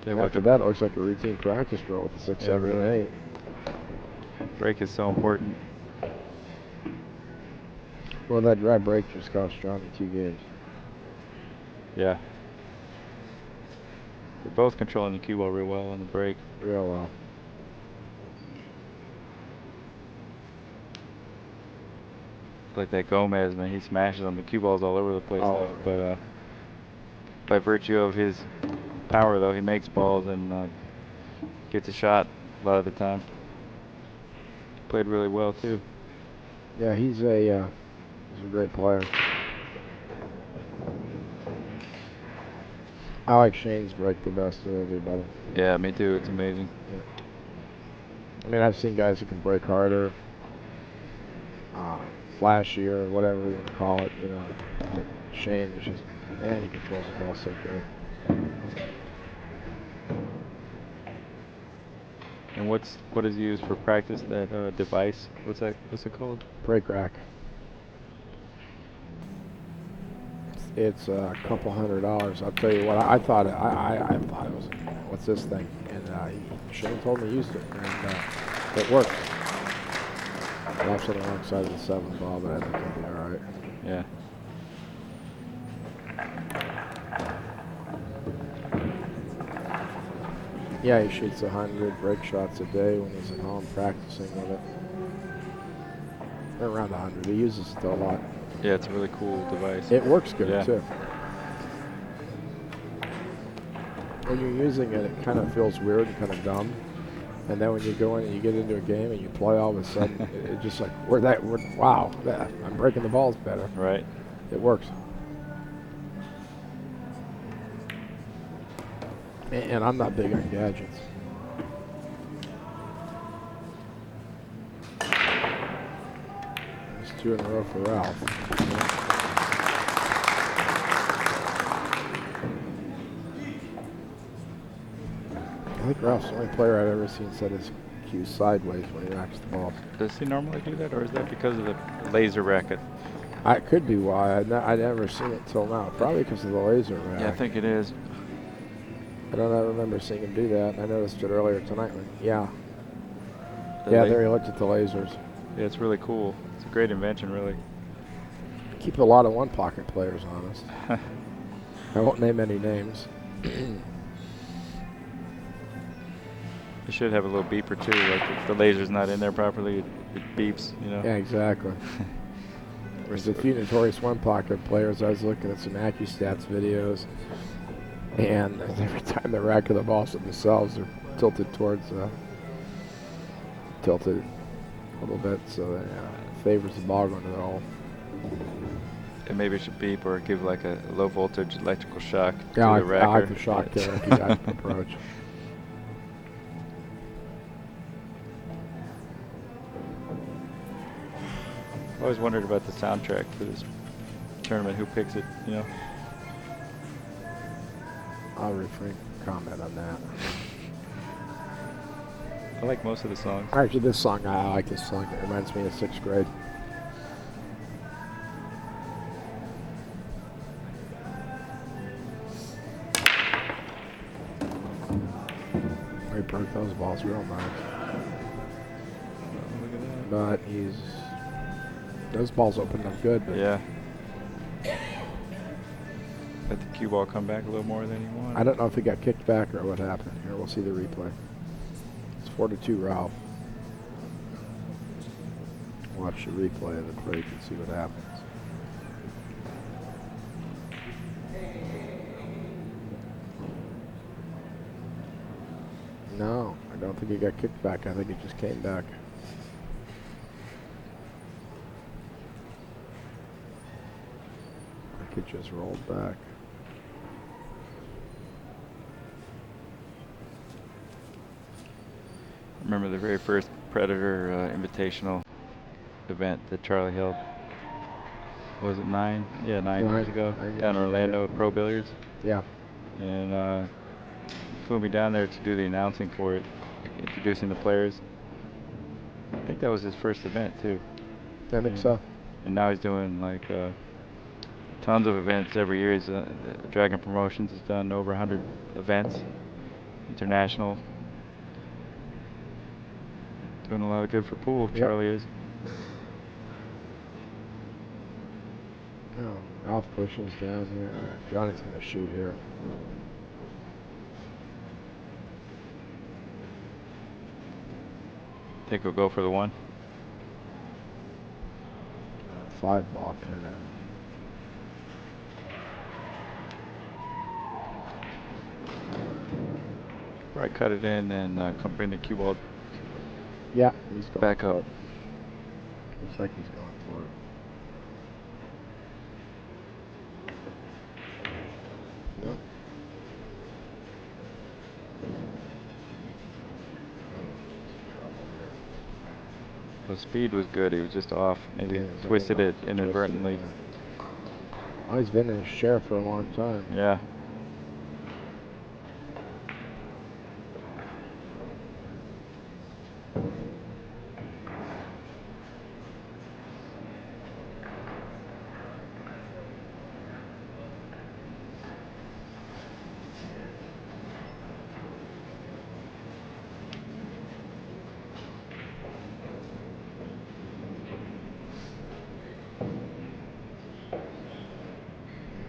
Yeah, after that, it looks like a routine practice drill with the 6, 7, and 8. Break is so important. Well, that dry break just cost Johnny 2 games. Yeah. They're both controlling the cue ball real well on the break. Real well. Like that Gomez, man, he smashes them. The cue ball's all over the place, though. But by virtue of his power, though, he makes balls and gets a shot a lot of the time. Played really well, too. Yeah, he's a great player. I like Shane's break the best of everybody. Yeah, me too. It's amazing. Yeah. I mean, I've seen guys who can break harder, flashier, whatever you want to call it. You know, but Shane is just, man, he controls the ball so good. And what is used for practice? That device? What's it called? Break rack. It's a couple $100. I'll tell you what. I thought it was. What's this thing? And Shane told me he used it, and it works. Left on the wrong side of the 7 ball, but I think it'll be all right. Yeah. Yeah, he shoots 100 break shots a day when he's at home practicing with it. around 100. He uses it a lot. Yeah, it's a really cool device. It works good Yeah. too. When you're using it, it kind of feels weird and kind of dumb. And then when you go in and you get into a game and you play, all of a sudden, it's just like, wow, I'm breaking the balls better. Right. It works. And I'm not big on gadgets. It's 2 in a row for Ralph. I think Ralph's the only player I've ever seen set his cue sideways when he racks the ball. Does he normally do that, or is that because of the laser racket? It could be why. I'd never seen it till now. Probably because of the laser rack. Yeah, I think it is. I don't remember seeing him do that. I noticed it earlier tonight. Yeah, The there he looked at the lasers. Yeah, it's really cool. It's a great invention, really. Keep a lot of one-pocket players honest. I won't name any names. You should have a little beeper too, like if the laser's not in there properly, it beeps, you know. Yeah, exactly. There's a few notorious one-pocket players. I was looking at some AccuStats videos, and every time the rack of the balls themselves are tilted towards, tilted a little bit, so that favors the ball going to the hole. And maybe it should beep or give like a low voltage electrical shock to Yeah, the racker. I like the shock killer approach. I always wondered about the soundtrack for this tournament. Who picks it, you know? I'll refrain from comment on that. I like most of the songs. Actually, this song, I like this song. It reminds me of 6th grade. He broke those balls real nice. But those balls opened up good. But Yeah. Let the cue ball come back a little more than he wanted. I don't know if he got kicked back or what happened. Here, we'll see the replay. It's 4-2 Ralph. Watch the replay of the break and see what happens. No, I don't think he got kicked back. I think he just came back. I think it just rolled back. Remember the very first Predator Invitational event that Charlie held? Was it 9? Yeah, 9 years ago. Down in Orlando at Pro Billiards. Yeah. And flew me down there to do the announcing for it, introducing the players. I think that was his first event too. I think so. And now he's doing like tons of events every year. He's Dragon Promotions has done over 100 events, international. Doing a lot of good for pool. Yep. Charlie is. No, Ralph pushes down here. Johnny's going to shoot here. Think we'll go for the 1. 5 ball pin. Right, cut it in and come bring the cue ball. Yeah, he's going back up. Looks like he's going for it. Nope. The speed was good. He was just off. Maybe twisted it inadvertently. Oh, he's been in his chair for a long time. Yeah.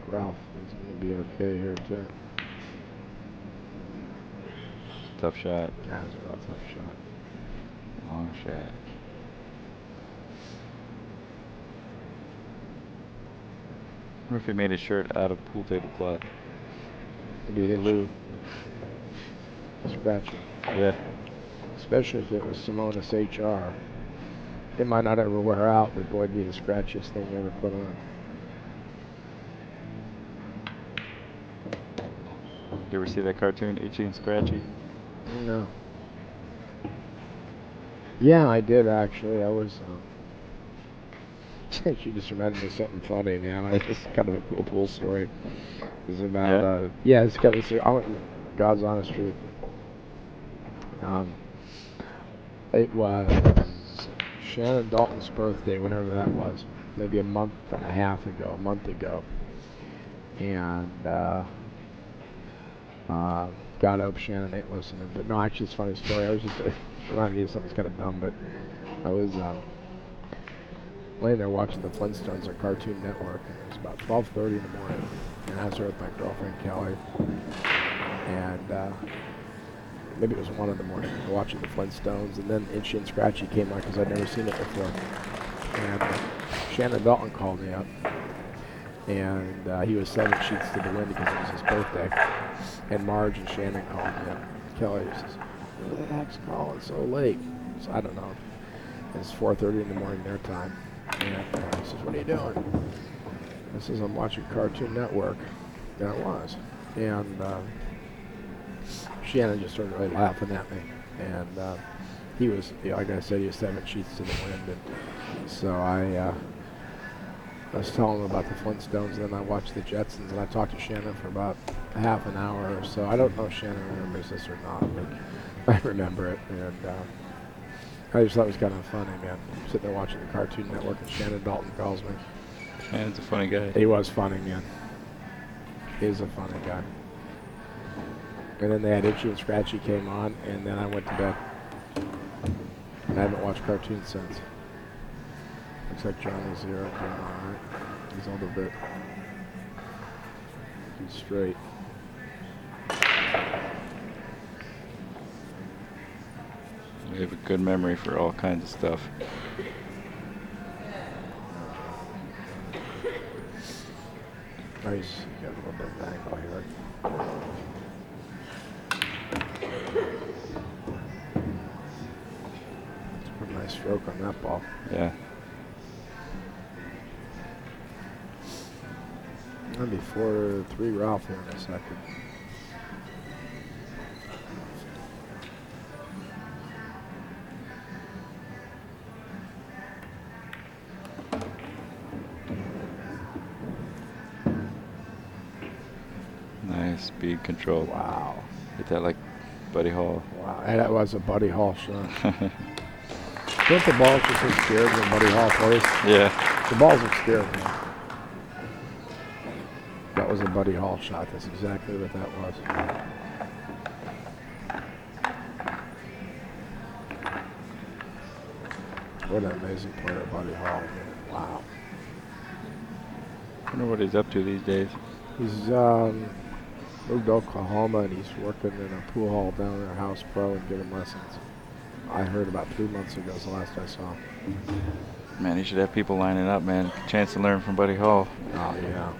Ralph is going to be okay here too. Tough shot. Yeah, it's a real tough shot. Long shot. What if he made his shirt out of pool table cloth? Maybe they Blue. Scratchy. Yeah. Especially if it was Simonis HR. It might not ever wear out, but boy, it'd be the scratchiest thing you ever put on. You ever see that cartoon, Itchy and Scratchy? No. Yeah, I did actually. I was. She just reminded me of something funny, man. It's just kind of a cool pool story. It's about. Yeah, it's kind of. God's honest truth. It was Shannon Dalton's birthday, whenever that was, maybe a month and a month ago. And God, I hope Shannon ain't listening. But no, actually, it's a funny story. I was just reminding me of something kind of dumb, but I was laying there watching the Flintstones on Cartoon Network, and it was about 12:30 in the morning, and I was there with my girlfriend Kelly, and maybe it was 1 in the morning, watching the Flintstones, and then Itchy and Scratchy came on because I'd never seen it before. And Shannon Dalton called me up, and he was 7 sheets to the wind because it was his birthday. And Marge and Shannon called me up. Kelly says, "Who the heck's calling so late?" So I don't know. It's 4:30 in the morning their time. And he says, "What are you doing?" I says, "I'm watching Cartoon Network." And I was. And Shannon just started really laughing at me, and he was, like I said, he was 7 sheets to the wind, and so I was telling him about the Flintstones, and then I watched the Jetsons, and I talked to Shannon for about half an hour or so. I don't know if Shannon remembers this or not, but I remember it, and I just thought it was kind of funny, man. I'm sitting there watching the Cartoon Network, and Shannon Dalton calls me. Shannon's a funny guy. He was funny, man. He's a funny guy. And then they had Itchy and Scratchy came on, and then I went to bed. And I haven't watched cartoons since. Looks like Johnny's here. Okay, all right. He's on the bit. He's straight. We have a good memory for all kinds of stuff. Nice. Got a little bit of angle here. A nice stroke on that ball. Yeah. That'll be 4-3 Ralph here in a second. Nice speed control. Wow. Hit that like Buddy Hall. Wow, and that was a Buddy Hall shot. Don't the balls just look scared when Buddy Hall plays? Yeah. The balls look scared, man. That was a Buddy Hall shot. That's exactly what that was. What an amazing player, Buddy Hall. Man. Wow. I wonder what he's up to these days. He's moved to Oklahoma, and he's working in a pool hall down there, House Pro, and giving lessons. I heard about 3 months ago is the last I saw him. Man, he should have people lining up, man. Chance to learn from Buddy Hall. Oh, yeah.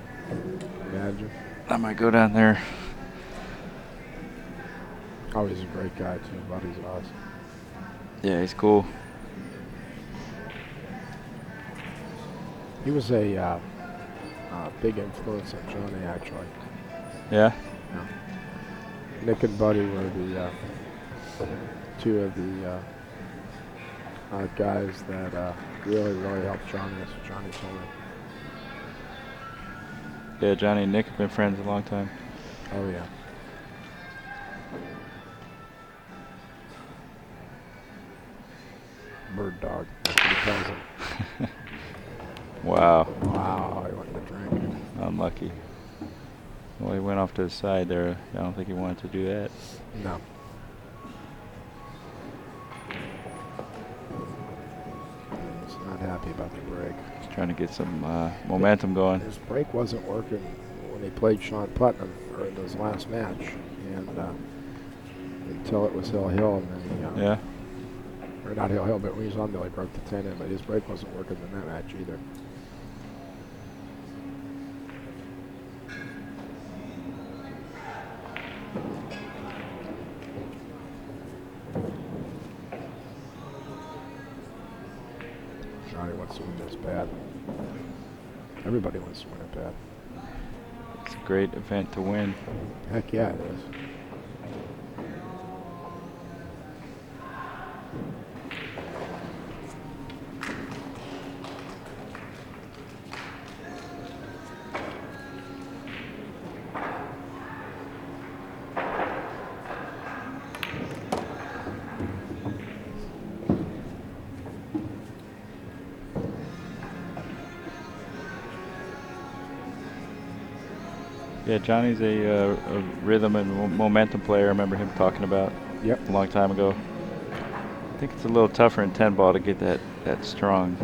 Imagine. I might go down there. Oh, he's a great guy, too. Buddy's awesome. Yeah, he's cool. He was a big influence on Johnny, actually. Yeah? Yeah. Nick and Buddy were the two of the guys that really helped Johnny. That's what Johnny told me. Yeah, Johnny and Nick have been friends a long time. Oh, yeah. Bird dog. That's what he calls him. Wow. Wow, he wanted to drink. Unlucky. Well, he went off to the side there. I don't think he wanted to do that. No. He's not happy about the break. He's trying to get some momentum going. His break wasn't working when he played Sean Putnam or in his last match, and until it was Hill, and then he, Yeah. or not Hill, but when he was on there, he broke the 10 in, but his break wasn't working in that match either. is bad. Everybody wants to win at bat. It's a great event to win. Heck yeah, it is. Yeah, Johnny's a rhythm and momentum player. I remember him talking about Yep. a long time ago. I think it's a little tougher in 10 ball to get that strong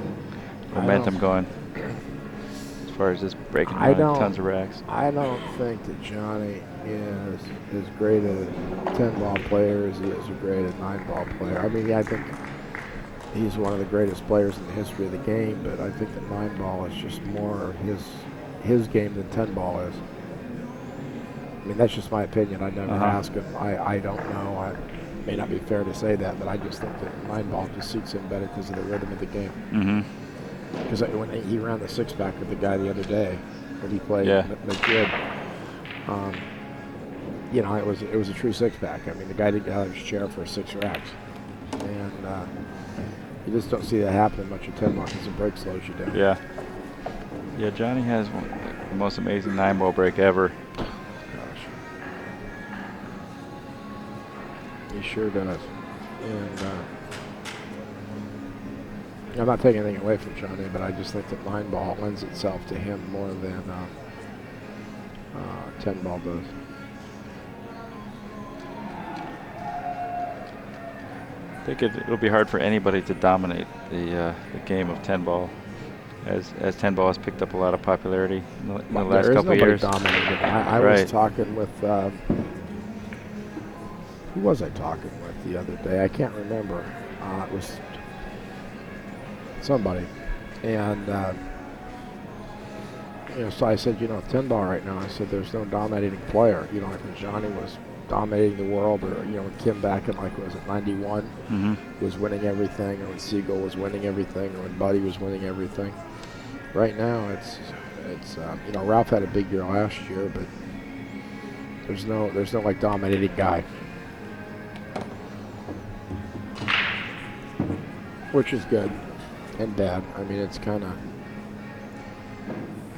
momentum going. As far as just breaking tons of racks. I don't think that Johnny is as great a 10 ball player as he is a great a 9 ball player. I mean, I think he's one of the greatest players in the history of the game, but I think that 9 ball is just more his game than 10 ball is. I mean, that's just my opinion. I never ask him. I don't know. It may not be fair to say that, but I just think that 9 ball just suits him better because of the rhythm of the game. Mm-hmm. Because when he ran the 6-pack with the guy the other day, when he played Madrid, you know, it was a true 6-pack. I mean, the guy didn't get out of his chair for 6 racks, and you just don't see that happening much in 10 ball because the break slows you down. Yeah. Yeah, Johnny has the most amazing 9 ball break ever. He sure does. And I'm not taking anything away from Johnny, but I just think that 9 ball lends itself to him more than 10 ball does. I think it'll be hard for anybody to dominate the game of 10 ball, as 10 ball has picked up a lot of popularity in the last couple of years. Dominating. I was talking with who was I talking with the other day? I can't remember. It was somebody, and you know, so I said, you know, 10 ball right now. I said, there's no dominating player. You know, like when Johnny was dominating the world, or you know, when Kim back in like was it '91 was winning everything, or when Siegel was winning everything, or when Buddy was winning everything. Right now, it's you know, Ralph had a big year last year, but there's no like dominating guy. Which is good and bad. I mean, it's kind of,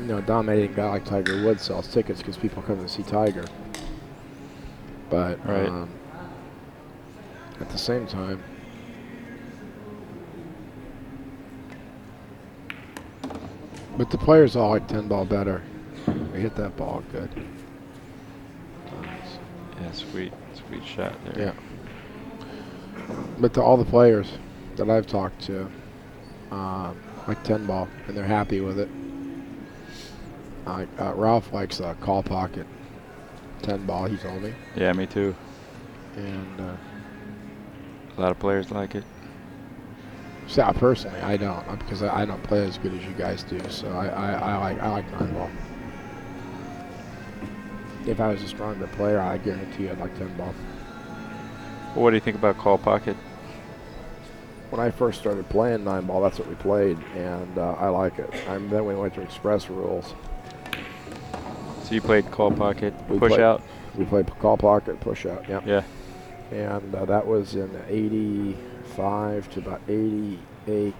you know, a dominating guy like Tiger Woods sells tickets because people come to see Tiger. But at the same time, but the players all like 10 ball better. We hit that ball good. Yeah, sweet shot there. Yeah. But to all the players that I've talked to, like 10 ball, and they're happy with it. Ralph likes a call pocket 10 ball, he told me. Yeah, me too. And a lot of players like it. So personally, I don't, because I don't play as good as you guys do. So I like 9 ball. If I was a stronger player, I guarantee you I'd like 10 ball. Well, what do you think about call pocket? When I first started playing 9 ball, that's what we played, and I like it. Then we went to express rules. So you played call pocket, push out? We played call pocket, push out, yeah. Yeah. And that was in 85 to about 88.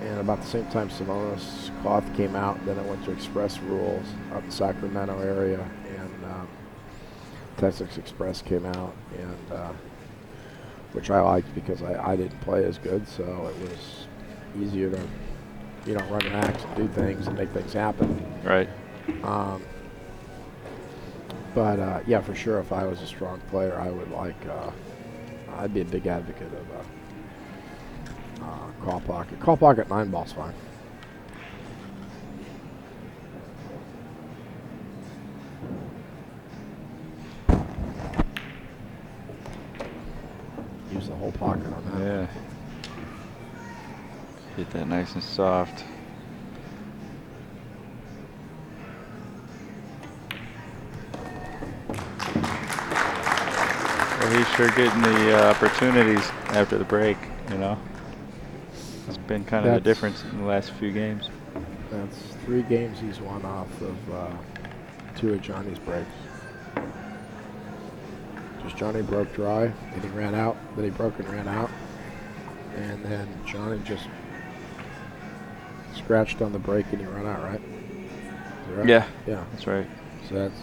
And about the same time Simonis cloth came out, then it went to express rules up in Sacramento area, and Texas Express came out, and which I liked because I didn't play as good, so it was easier to, you know, run racks and do things and make things happen. Right. But yeah, for sure, if I was a strong player, I would like, I'd be a big advocate of call pocket. Call pocket 9 ball's fine. Use the whole pocket on that. Yeah. Get that nice and soft. Well, he's sure getting the opportunities after the break, you know. It's been kind of the difference in the last few games. That's 3 games he's won off of 2 of Johnny's breaks. Just Johnny broke dry, and he ran out. Then he broke and ran out. And then Johnny just scratched on the break and he ran out, right? Is that right? Yeah. Yeah. That's right. So that's...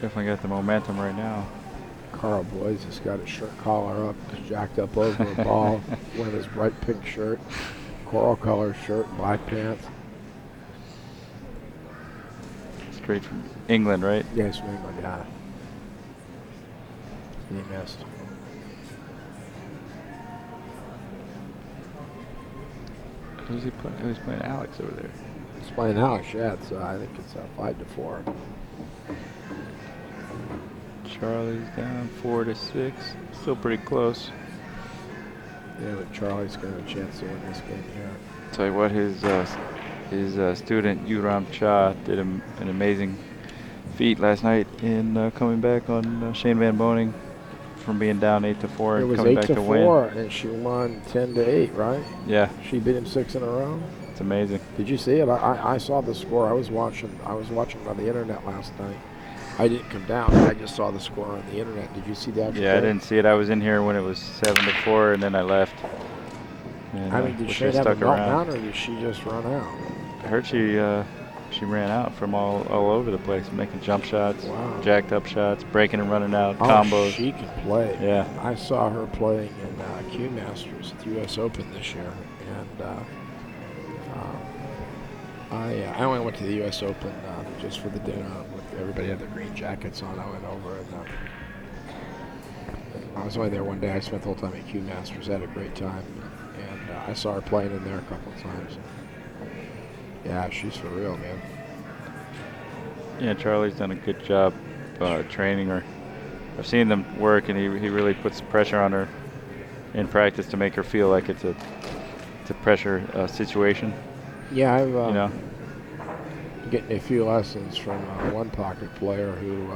Definitely got the momentum right now. Carl Boyes has got his shirt collar up, he's jacked up over a ball, wearing his bright pink shirt, coral color shirt, black pants. Straight from England, right? Yeah, he's from England, yeah. He missed. Who's he playing? Oh, he's playing Alex over there. He's playing Alex, yeah. It's, I think it's 5-4. Charlie's down 4-6. Still pretty close. Yeah, but Charlie's got a chance to win this game here. Tell you what, his student Yuram Cha did an amazing feat last night in coming back on Shane Van Boning from being down 8-4 and coming back to win. It was 8-4, and she won 10-8, right? Yeah. She beat him 6 in a row. It's amazing. Did you see it? I saw the score. I was watching on the internet last night. I didn't come down. I just saw the score on the internet. Did you see the actual? Yeah, I didn't see it. I was in here when it was 7-4, and then I left. And, I mean, did she have a meltdown, or did she just run out? I heard she ran out from all over the place, making jump shots, wow, jacked up shots, breaking and running out, oh, combos. She can play. Yeah. I saw her playing in Q Masters at the U.S. Open this year, and I only went to the U.S. Open just for the dinner. Everybody had their green jackets on. I went over and I was only there one day. I spent the whole time at Q Masters. Had a great time, and I saw her playing in there a couple of times. Yeah, she's for real, man. Yeah, Charlie's done a good job training her. I've seen them work, and he really puts pressure on her in practice to make her feel like it's a pressure situation. Yeah, I've you know. Getting a few lessons from one pocket player who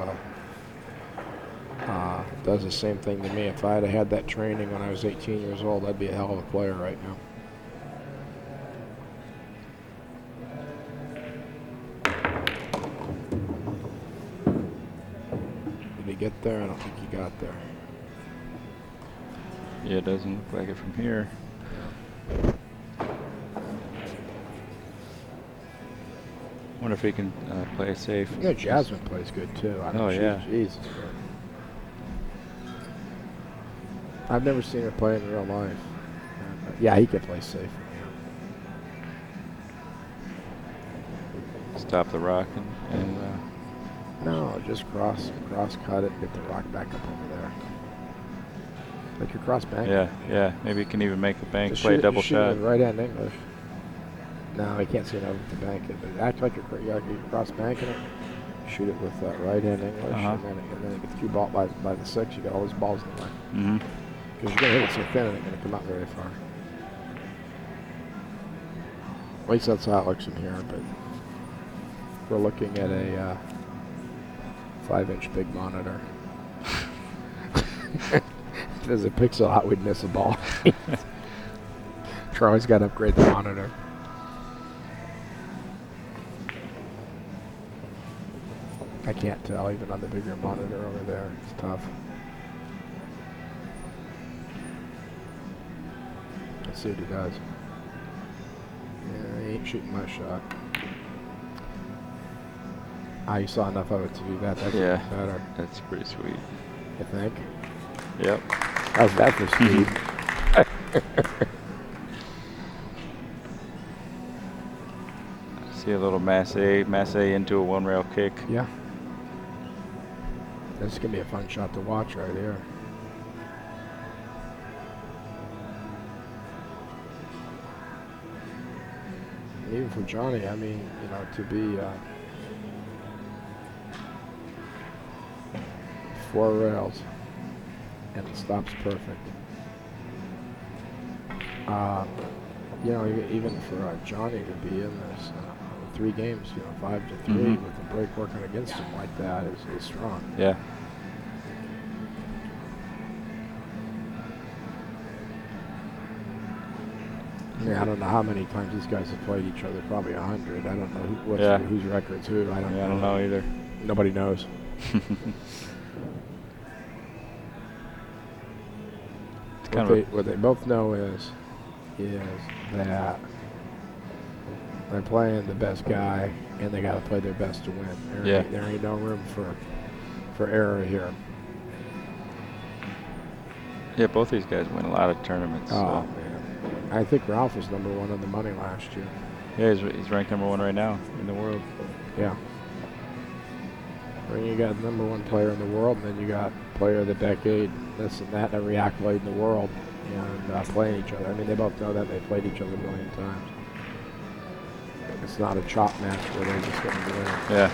does the same thing to me. If I had that training when I was 18 years old, I'd be a hell of a player right now. Did he get there? I don't think he got there. Yeah, it doesn't look like it from here. Wonder if he can play it safe. Yeah, Jasmine plays good too. Oh yeah. Jesus. I've never seen her play in real life. Yeah, he can play safe. Stop the rock and no, just cross cut it and get the rock back up over there. Like your cross bank. Yeah. Maybe he can even make the bank Just play a shoot double it shot. with right hand English. No, he can't see it over the bank it, but act like you're cross banking it. Shoot it with right hand English, and then get the cue ball by the 6. You got all these balls in the way. Mm-hmm. Because you're gonna hit it so thin, it ain't gonna come out very far. At least that's how it looks from here, but we're looking at a 5-inch big monitor. If there's a pixel out, we'd miss a ball. Charlie's got to upgrade the monitor. I can't tell even on the bigger monitor over there. It's tough. Let's see what he does. Yeah, he ain't shooting my shot. I saw enough of it to do that. That's Yeah. even better. That's pretty sweet. You think? Yep. How's that for speed? See a little masse into a one rail kick. Yeah. This is going to be a fun shot to watch right here. And even for Johnny, I mean, you know, to be 4 rails and it stops perfect. You know, even for Johnny to be in this 3 games, you know, 5-3 with the break working against him like that is strong. Yeah. I mean, I don't know how many times these guys have played each other. Probably 100. I don't know whose record's who. I don't know either. Nobody knows. What they both know is that they're playing the best guy, and they got to play their best to win. There ain't no room for error here. Yeah, both these guys win a lot of tournaments. Oh man, I think Ralph was #1 on the money last year. Yeah, he's ranked #1 right now in the world. Yeah. When you got #1 player in the world, and then you got player of the decade, this and that, every accolade in the world, and playing each other. I mean, they both know that they played each other a million times. It's not a chop match where they're just going to win. Yeah,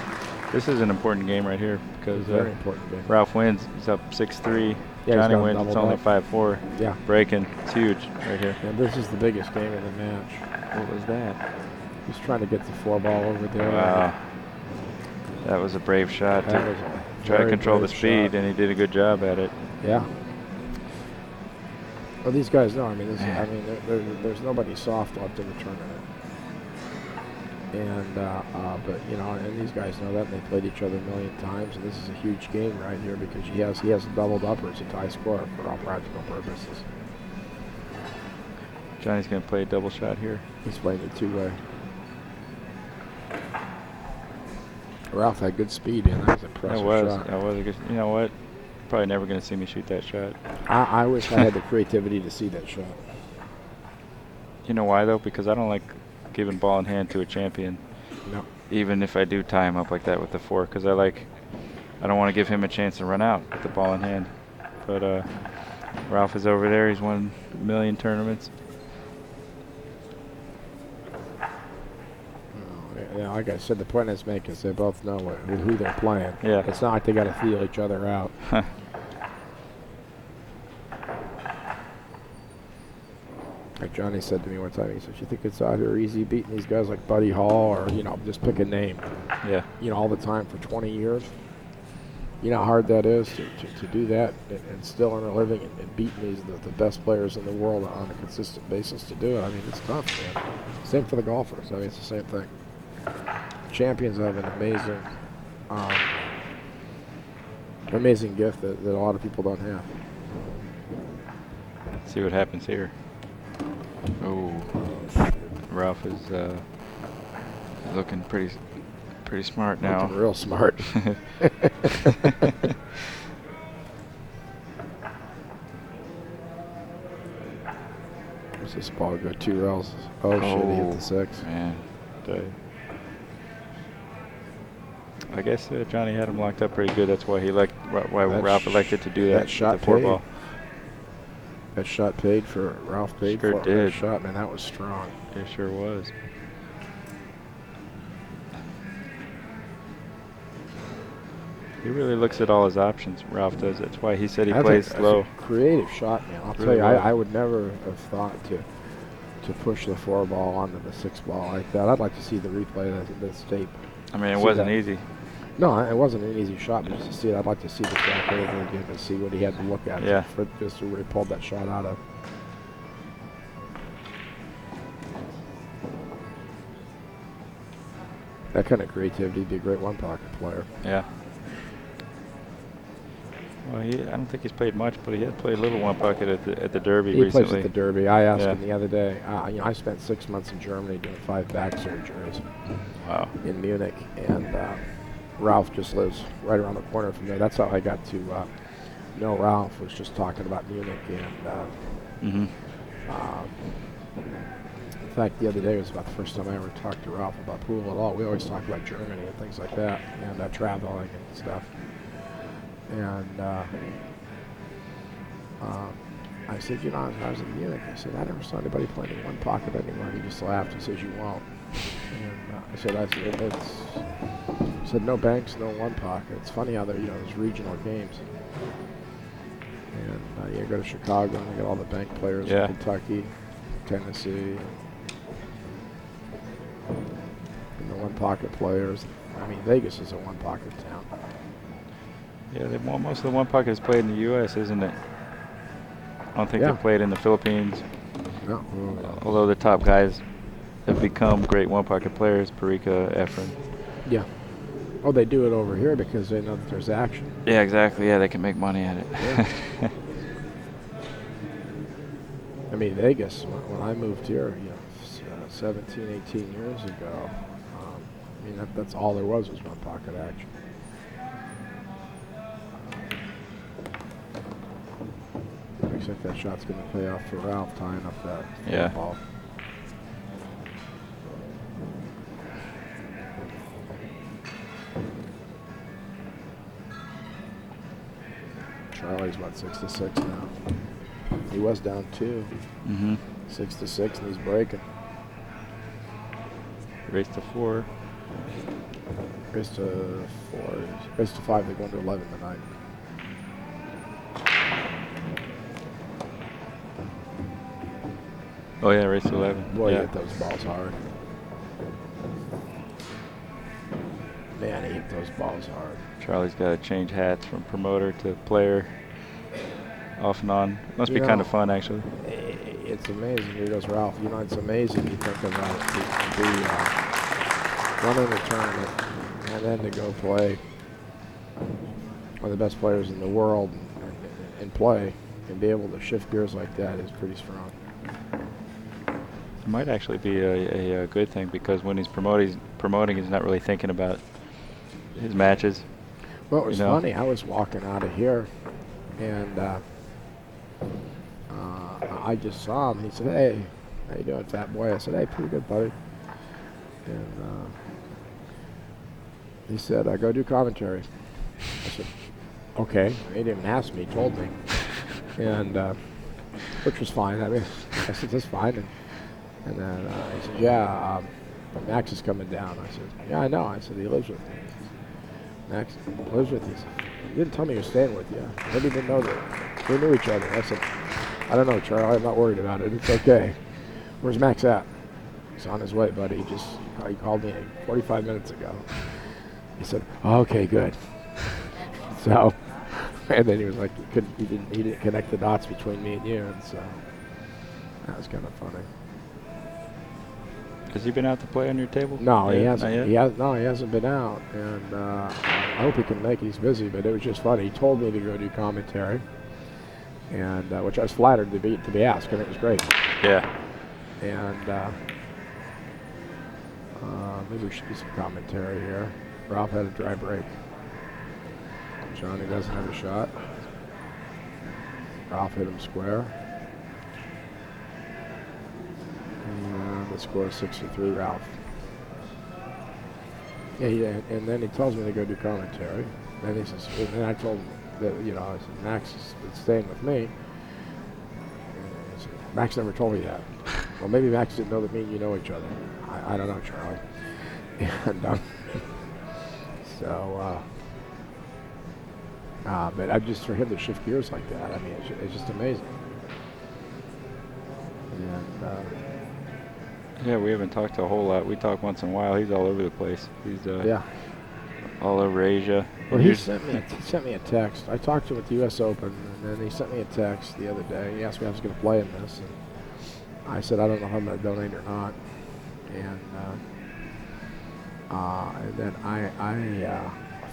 this is an important game right here because very important game. Ralph wins. He's up 6-3. Yeah, Johnny wins. It's only 5-4. Yeah, breaking. It's huge right here. And this is the biggest game of the match. What was that? He's trying to get the 4 ball over there. Wow. That was a brave shot That to was a try to very control the brave speed, shot. and he did a good job at it. Yeah. Well, these guys know. I mean, there's nobody soft left in the tournament. And but you know, and these guys know that, and they played each other a million times. And this is a huge game right here because he has doubled uppers, a tie score for all practical purposes. Johnny's going to play a double shot here. He's playing a 2-way. Ralph had good speed, and that was an impressive shot. That was a good. You know what? Probably never going to see me shoot that shot. I wish I had the creativity to see that shot. You know why though? Because I don't like giving ball in hand to a champion. No. Even if I do tie him up like that with the 4, because I don't want to give him a chance to run out with the ball in hand. But Ralph is over there. He's won a million tournaments. Yeah, like I said, the point I was making is they both know who they're playing. Yeah. It's not like they got to feel each other out. Like Johnny said to me one time, he said, "You think it's out here easy beating these guys like Buddy Hall, or just pick a name? Yeah. All the time for 20 years. You know how hard that is to do that and still earn a living and beating the best players in the world on a consistent basis to do it. I mean, it's tough, man. Same for the golfers. I mean, it's the same thing. Champions have an amazing gift that a lot of people don't have. Let's see what happens here. Oh, Ralph is looking pretty smart now. Looking real smart. Where's this ball go? 2 rails. Oh, shit, he hit the 6. Man. I guess Johnny had him locked up pretty good. That's why Ralph elected to do that shot with the 4 paid. ball. That shot paid for Ralph paid Sure for it. did. That shot, man, that was strong. It sure was. He really looks at all his options. Ralph does. That's why he said he plays slow. That's a creative shot, man. I'll tell you, I would never have thought to push the 4 ball onto the 6 ball like that. I'd like to see the replay of this tape. I mean, it wasn't easy. No, it wasn't an easy shot, but just to see it, I'd like to see the track over again and see what he had to look at for just where he pulled that shot out of. That kind of creativity would be a great one-pocket player. Yeah. Well, I don't think he's played much, but he had played a little one pocket at the Derby recently. He plays at the Derby. I asked him the other day. I spent 6 months in Germany doing 5 back surgeries. Wow. In Munich, and Ralph just lives right around the corner from there. That's how I got to know Ralph, was just talking about Munich. And in fact, the other day was about the first time I ever talked to Ralph about pool at all. We always talk about Germany and things like that, and traveling and stuff. And I said, you know, I was in Munich. I said, I never saw anybody playing in one pocket anymore. He just laughed. He says, you won't. And I said, I said, no banks, no one pocket. It's funny how there's regional games. And you go to Chicago and you get all the bank players in Kentucky, Tennessee, and the one pocket players. I mean, Vegas is a one pocket town. Yeah, most of the one pocket is played in the U.S., isn't it? I don't think they played in the Philippines. No. Although the top guys have become great one pocket players, Parika, Efren. Yeah. Oh, they do it over here because they know that there's action. Yeah, exactly. Yeah, they can make money at it. Yeah. I mean, Vegas, when I moved here, 17, 18 years ago, I mean, that's all there was one pocket action. Looks like that shot's going to pay off for Ralph, tying up that ball. Charlie's about 6-6 now. He was down 2. 6-6, and he's breaking. Race to 4. Race to 4. Race to 5. They're going to 11 tonight. Oh yeah, race to 11. Boy, he hit those balls hard. Man, he hit those balls hard. Charlie's got to change hats from promoter to player, off and on. Must be kind of fun, actually. It's amazing. Here goes Ralph. You know, it's amazing. You think about it. Running the tournament and then to go play one of the best players in the world and play and be able to shift gears like that is pretty strong. It might actually be a good thing, because when he's promoting, he's not really thinking about his matches. Well, it was funny. I was walking out of here, and I just saw him. He said, "Hey, how you doing, fat boy?" I said, "Hey, pretty good, buddy." And he said, "I go do commentary." I said, "Okay." He didn't ask me. He told me, and which was fine. I mean, I said, "That's fine." And then he said, "Yeah, Max is coming down." I said, "Yeah, I know." I said, "He lives with me." Max lives with you. You didn't tell me you're staying with you. Maybe didn't know that. We knew each other. I said, "I don't know, Charlie. I'm not worried about it. It's okay." "Where's Max at?" "He's on his way, buddy. He called me 45 minutes ago." He said, "Oh, okay, good." So, and then he was like, he didn't connect the dots between me and you, and so that was kind of funny. Has he been out to play on your table? No, he hasn't. He hasn't been out, and I hope he can make it. He's busy, but it was just funny. He told me to go do commentary, and which I was flattered to be asked, and it was great. Yeah. And maybe we should do some commentary here. Ralph had a dry break. Johnny doesn't have a shot. Ralph hit him square. And the score is 6-3, Ralph. Yeah, and then he tells me to go do commentary. Then he says, and then I told him that, I said, Max is staying with me. And said, Max never told me that. Well, maybe Max didn't know that me and you know each other. I don't know, Charlie. And but I just, for him to shift gears like that, I mean, it's just amazing. And yeah, we haven't talked a whole lot. We talk once in a while. He's all over the place. He's all over Asia. Well, he sent me a text. I talked to him at the U.S. Open, and then he sent me a text the other day. He asked me if I was going to play in this, and I said I don't know if I'm going to donate or not. And then I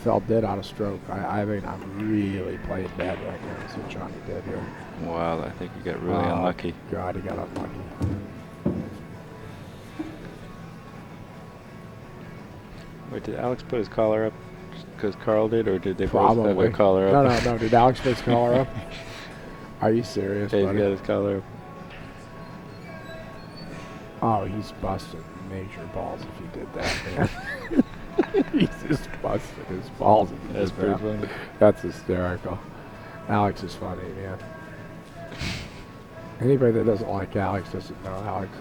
fell dead out of stroke. I mean, I'm really playing bad right now. That's what Johnny did here. Wow, I think you got really unlucky. God, he got unlucky. Wait, did Alex put his collar up? because Carl did, or did they both have Probably. their collar up? No. Did Alex put his collar up? Are you serious, Yeah, he's buddy? got his collar up. Oh, he's busting major balls if he did that, man. He's just busting his balls if he That's did pretty that. funny. That's hysterical. Alex is funny, man. Anybody that doesn't like Alex doesn't know Alex.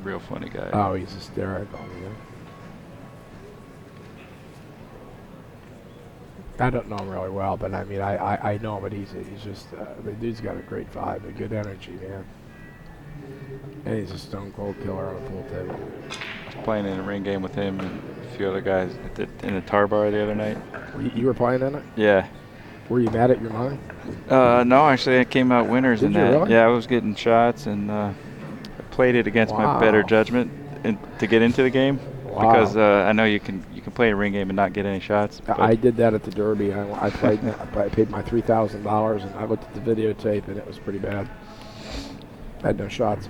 Real funny guy. Oh, he's hysterical, man. I don't know him really well, but I mean, I know him, but he's just, the dude's got a great vibe, a good energy, man. And he's a stone cold killer on a pool table. I was playing in a ring game with him and a few other guys in the tar bar the other night. You were playing in it? Yeah. Were you mad at your money? No, actually, I came out winners in Did you that. really? Yeah, I was getting shots, and I played it against my better Wow. judgment to get into the game. Wow. Because I know you can play a ring game and not get any shots. I did that at the Derby. I played. I paid my $3,000, and I looked at the videotape, and it was pretty bad. I had no shots.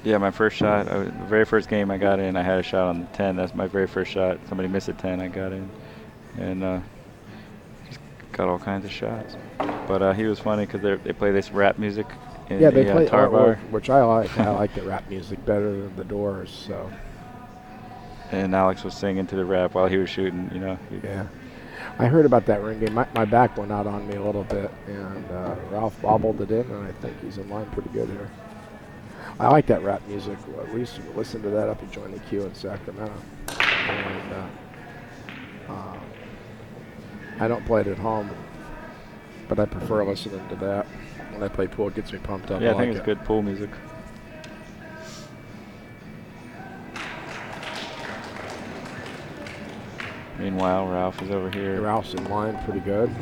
Yeah, my first shot, the very first game I got in, I had a shot on the 10. That's my very first shot. Somebody missed a 10, I got in. And just got all kinds of shots. But he was funny because they play this rap music in Yeah, they the play tar bar. which I like. I like the rap music better than the Doors. So. And Alex was singing to the rap while he was shooting, you know. Yeah. I heard about that ring game. My back went out on me a little bit, and Ralph bobbled it in, and I think he's in line pretty good here. I like that rap music. We used to listen to that up at Join the Q in Sacramento. And I don't play it at home, but I prefer listening to that. When I play pool, it gets me pumped up. Yeah, I like think it's good pool music. Meanwhile, Ralph is over here. Ralph's in line pretty good.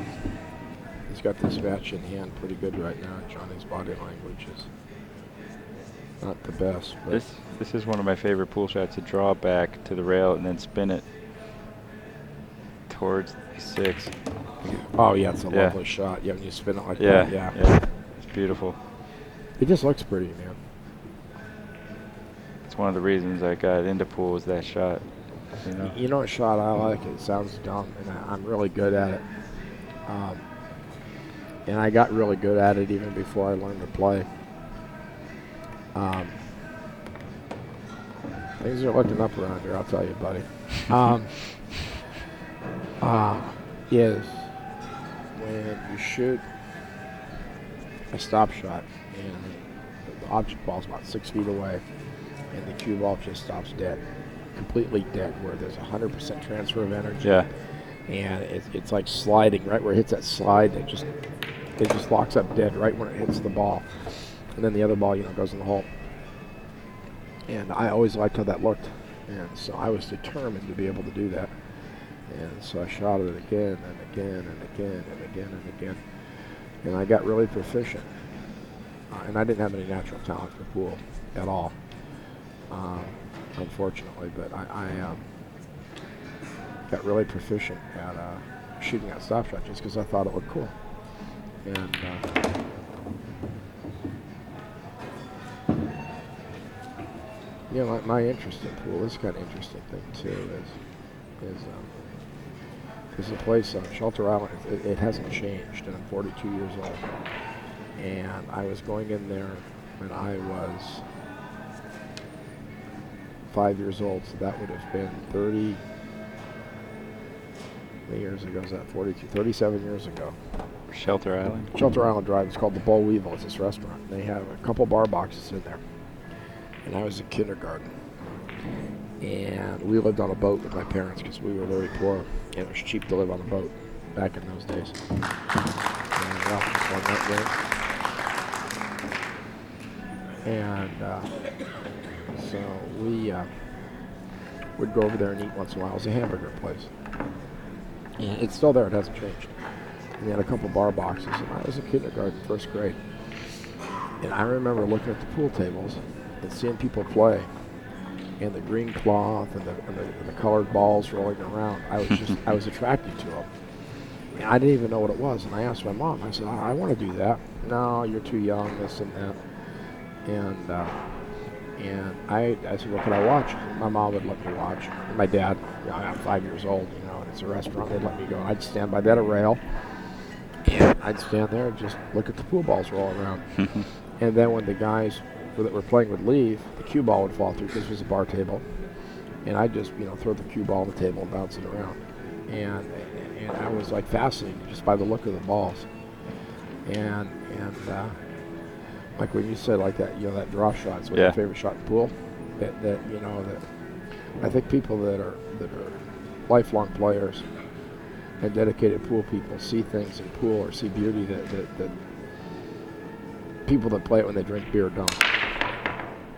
He's got this match in hand pretty good right now. Johnny's body language is not the best. But This is one of my favorite pool shots, to draw back to the rail and then spin it towards the 6. oh, yeah, it's a lovely shot. Yeah, when you spin it like Yeah, that. Yeah. yeah, it's beautiful. It just looks pretty, man. It's one of the reasons I got into pool was that shot. You know what shot I like? It sounds dumb, and I'm really good at it. And I got really good at it even before I learned to play. Things are looking up around here, I'll tell you, buddy. Is when you shoot a stop shot and the object ball's about 6 feet away and the cue ball just stops dead, completely dead, where there's 100% transfer of energy. Yeah. And it's like sliding right where it hits that slide. It just locks up dead right when it hits the ball, and then the other ball, goes in the hole. And I always liked how that looked, and so I was determined to be able to do that. And so I shot it again and again and again and again and again, and I got really proficient. And I didn't have any natural talent for pool at all, unfortunately. But I got really proficient at shooting that stop shot just because I thought it looked cool. And my interest in pool, this kind of interesting thing too is a place on Shelter Island. It hasn't changed, and I'm 42 years old. And I was going in there when I was 5 years old, so that would have been 30. How many years ago is that? 42, 37 years ago. Shelter Island? Shelter Island Drive. It's called the Boll Weevil. It's this restaurant. They have a couple bar boxes in there. And I was in kindergarten. And we lived on a boat with my parents because we were very poor. And it was cheap to live on a boat back in those days. And Ralph just won that game. And so we would go over there and eat once in a while. It was a hamburger place. And it's still there. It hasn't changed. And they had a couple bar boxes. And I was in kindergarten, first grade. And I remember looking at the pool tables and seeing people play. And the green cloth and the colored balls rolling around. I was attracted to them. And I didn't even know what it was. And I asked my mom, I said, I want to do that. No, you're too young, this and that. And And I said, well, can I watch? My mom would let me watch. And my dad, I'm 5 years old, and it's a restaurant, they'd let me go. I'd stand by that rail, and I'd stand there and just look at the pool balls roll around. And then when the guys that were playing would leave, the cue ball would fall through because it was a bar table. And I'd just, throw the cue ball on the table and bounce it around. And I was like fascinated just by the look of the balls. And like when you said like that, that draw shot is your favorite shot in pool. That I think people that are lifelong players and dedicated pool people see things in pool or see beauty that people that play it when they drink beer don't.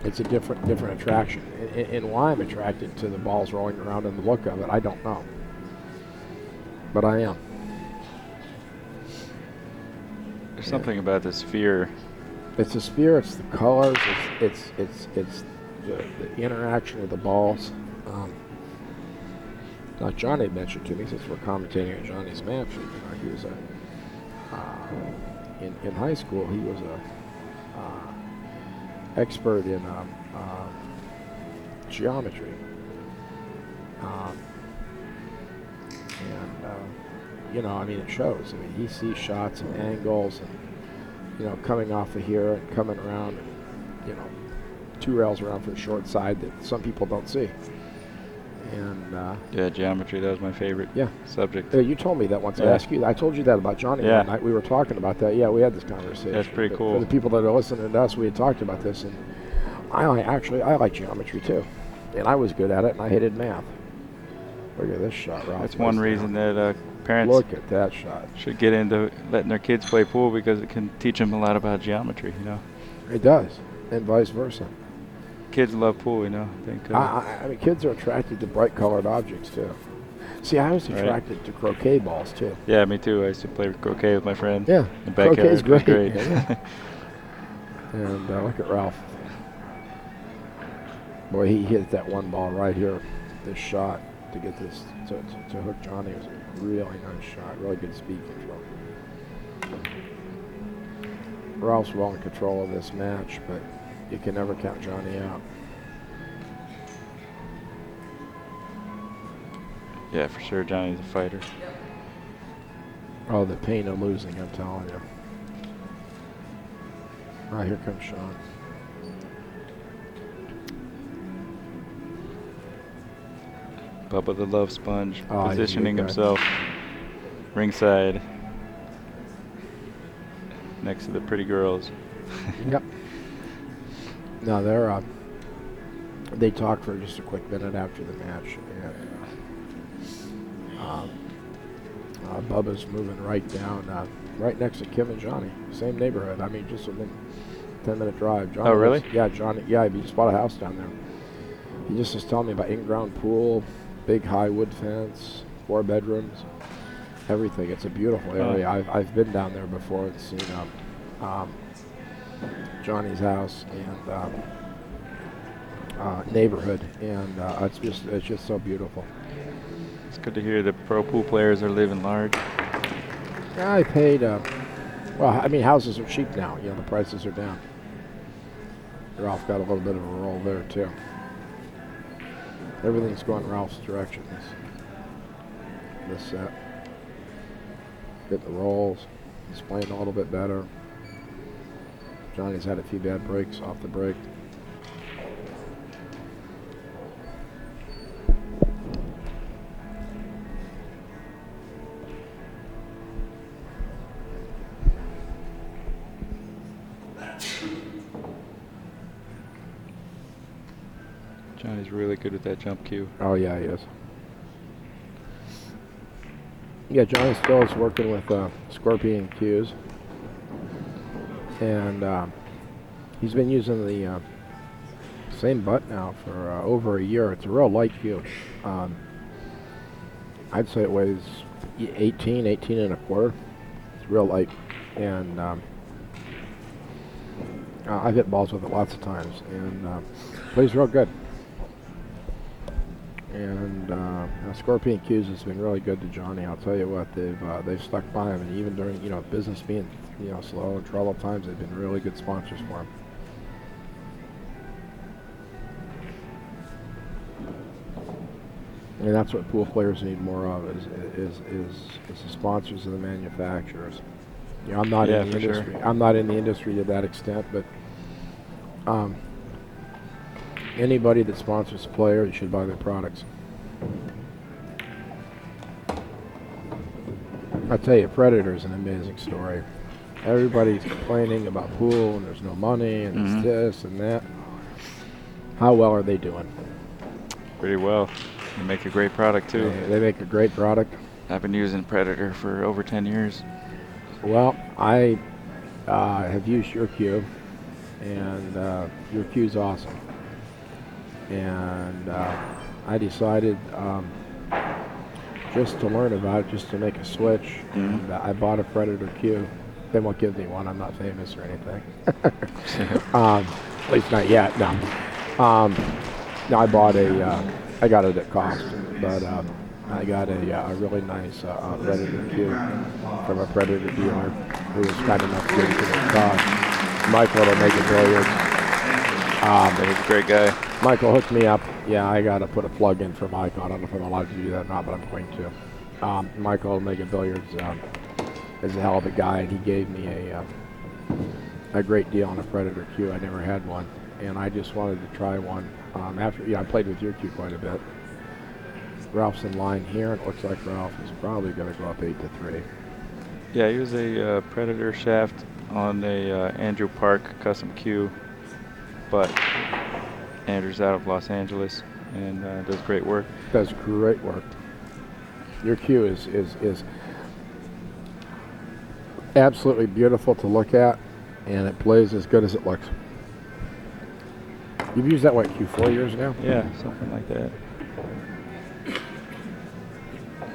It's a different attraction. And why I'm attracted to the balls rolling around and the look of it, I don't know. But I am. There's something about the sphere. It's the sphere, it's the colors, it's the interaction with the balls. Now Johnny mentioned to me, since we're commentating on Johnny's match, he was in high school, he was a expert in geometry. It shows. He sees shots and angles and, coming off of here and coming around, and, 2 rails around for the short side that some people don't see. And geometry, that was my favorite subject. You told me that once. I asked you. I told you that about Johnny one night. We were talking about that. Yeah, we had this conversation. That's pretty cool. For the people that are listening to us, we had talked about this, and I like geometry too. And I was good at it, and I hated math. Look at this shot, Ralph. That's one reason that parents look at that shot. Should get into letting their kids play pool, because it can teach them a lot about geometry, It does, and vice versa. Kids love pool, I think. Kids are attracted to bright colored objects too. See, I was attracted to croquet balls too. Yeah, me too. I used to play croquet with my friend. Yeah, croquet's great. Yeah. And look at Ralph. Boy, he hit that one ball right here. This shot to get this to hook Johnny was a really nice shot. Really good speed control. Ralph's well in control of this match, but you can never count Johnny out. Yeah, for sure, Johnny's a fighter. Oh, the pain of losing, I'm telling you. Right, here comes Sean. Bubba the Love Sponge, Oh, positioning himself ringside next to the pretty girls. Yep. No, they talked for just a quick minute after the match, and Bubba's moving right down, right next to Kim and Johnny, same neighborhood. Just a 10-minute drive. Johnny really? Johnny. Yeah, he just bought a house down there. He just was telling me about in-ground pool, big high wood fence, 4 bedrooms, everything. It's a beautiful area. I've been down there before and seen Johnny's house and neighborhood, and it's just so beautiful. It's good to hear the pro pool players are living large. Yeah, I paid. Houses are cheap now. The prices are down. Ralph got a little bit of a roll there too. Everything's going Ralph's direction this set. Get the rolls. He's playing a little bit better. Johnny's had a few bad breaks off the break. Johnny's really good with that jump cue. Oh yeah, he is. Yeah, Johnny still is working with Scorpion cues, and he's been using the same butt now for over a year. It's a real light cue. I'd say it weighs 18 and a quarter. It's real light, and I've hit balls with it lots of times, and plays real good. And Scorpion Cues has been really good to Johnny. I'll tell you what, they've stuck by him, and even during business being slow and troubled times, they've been really good sponsors for him. And that's what pool players need more of is the sponsors and the manufacturers. You know, I'm not in the industry. Sure. I'm not in the industry to that extent, but anybody that sponsors a player, you should buy their products. I'll tell you, Predator is an amazing story. Everybody's complaining about pool and there's no money and it's this and that. How well are they doing? Pretty well. They make a great product too. They make a great product. I've been using Predator for over 10 years. Well, I have used your cue, and your cue's awesome. And I decided just to learn about it, just to make a switch. And I bought a Predator cue. They won't give me one. I'm not famous or anything. At least not yet. No. No, I bought I got it at cost, but I got a really nice Predator cue from a Predator dealer who was kind enough to give it at cost. Michael will make it billiards. He's a great guy. Michael hooked me up. Yeah, I got to put a plug in for Michael. I don't know if I'm allowed to do that or not, but I'm going to. Michael will make it billiards. Is a hell of a guy, and he gave me a great deal on a Predator cue. I never had one, and I just wanted to try one. I played with your cue quite a bit. Ralph's in line here, and it looks like Ralph is probably going to go up 8-3. Yeah, he was a Predator shaft on a Andrew Park custom cue, but Andrew's out of Los Angeles and does great work. Does great work. Your cue is absolutely beautiful to look at, and it plays as good as it looks. You've used that, what, cue 4 years now? Yeah, something like that.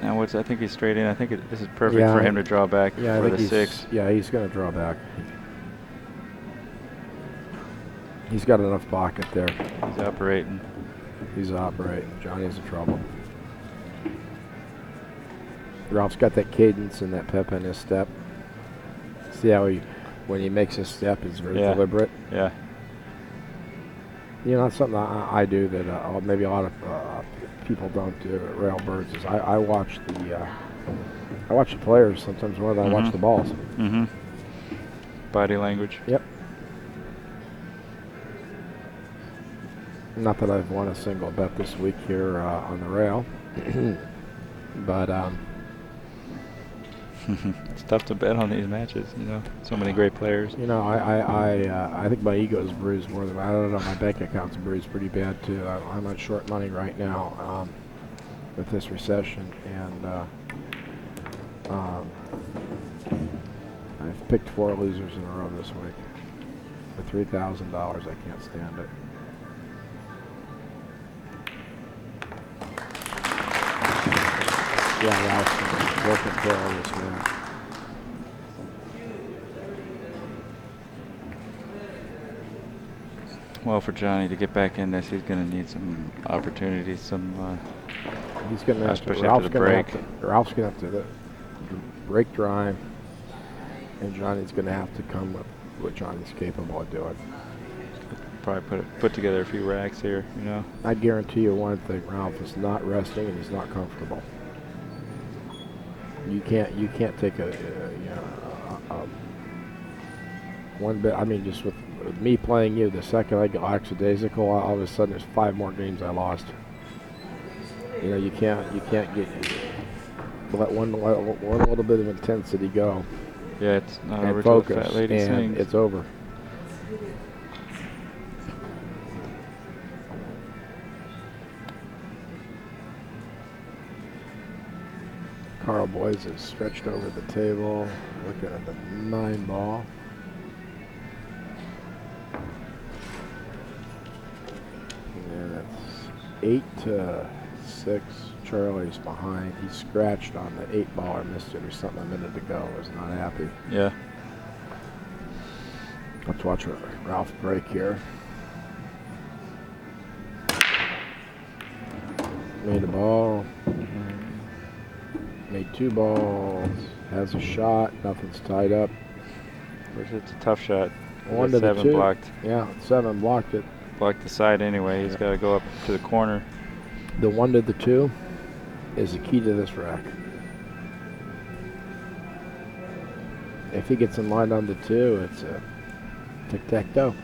Now I think he's straight in. I think this is perfect for him to draw back for the 6. Yeah, he's going to draw back. He's got enough pocket there. He's operating. Johnny's in trouble. Ralph's got that cadence and that pep in his step. See how when he makes his step, it's very deliberate. Yeah. You know, that's something I do that maybe a lot of people don't do at Rail Birds. Is I watch the players sometimes more than I watch the balls. Body language. Yep. Not that I've won a single bet this week here on the rail, but it's tough to bet on these matches. You know, so many great players. You know, I think my ego's bruised more than I don't know. My bank account's bruised pretty bad too. I'm on short money right now with this recession, and I've picked 4 losers in a row this week. For $3,000, I can't stand it. Yeah, Ralph's working for all this, man. Well, for Johnny to get back in this, he's going to need some opportunities, He's going to have to. Ralph's going to have to break drive, and Johnny's going to have to come with what Johnny's capable of doing. Probably put together a few racks here, you know. I guarantee you one thing: Ralph is not resting and he's not comfortable. You can't take one bit. I mean, just with me playing you, the second I get lackadaisical, all of a sudden there's 5 more games I lost. You know, you can't let one little bit of intensity go. Yeah, it's not and over focus, till the fat lady and sings. it's over. Carl Boys is stretched over the table, looking at the 9 ball. And it's 8-6. Charlie's behind. He scratched on the 8 ball or missed it or something a minute ago. Was not happy. Yeah. Let's watch Ralph break here. Made a ball. Made 2 balls. Has a shot. Nothing's tied up. It's a tough shot. 1 to 7 2. blocked. Yeah, 7 blocked it. Blocked the side anyway. He's got to go up to the corner. The 1 to the 2. is the key to this rack. If he gets in line on the 2, it's a tic-tac-toe.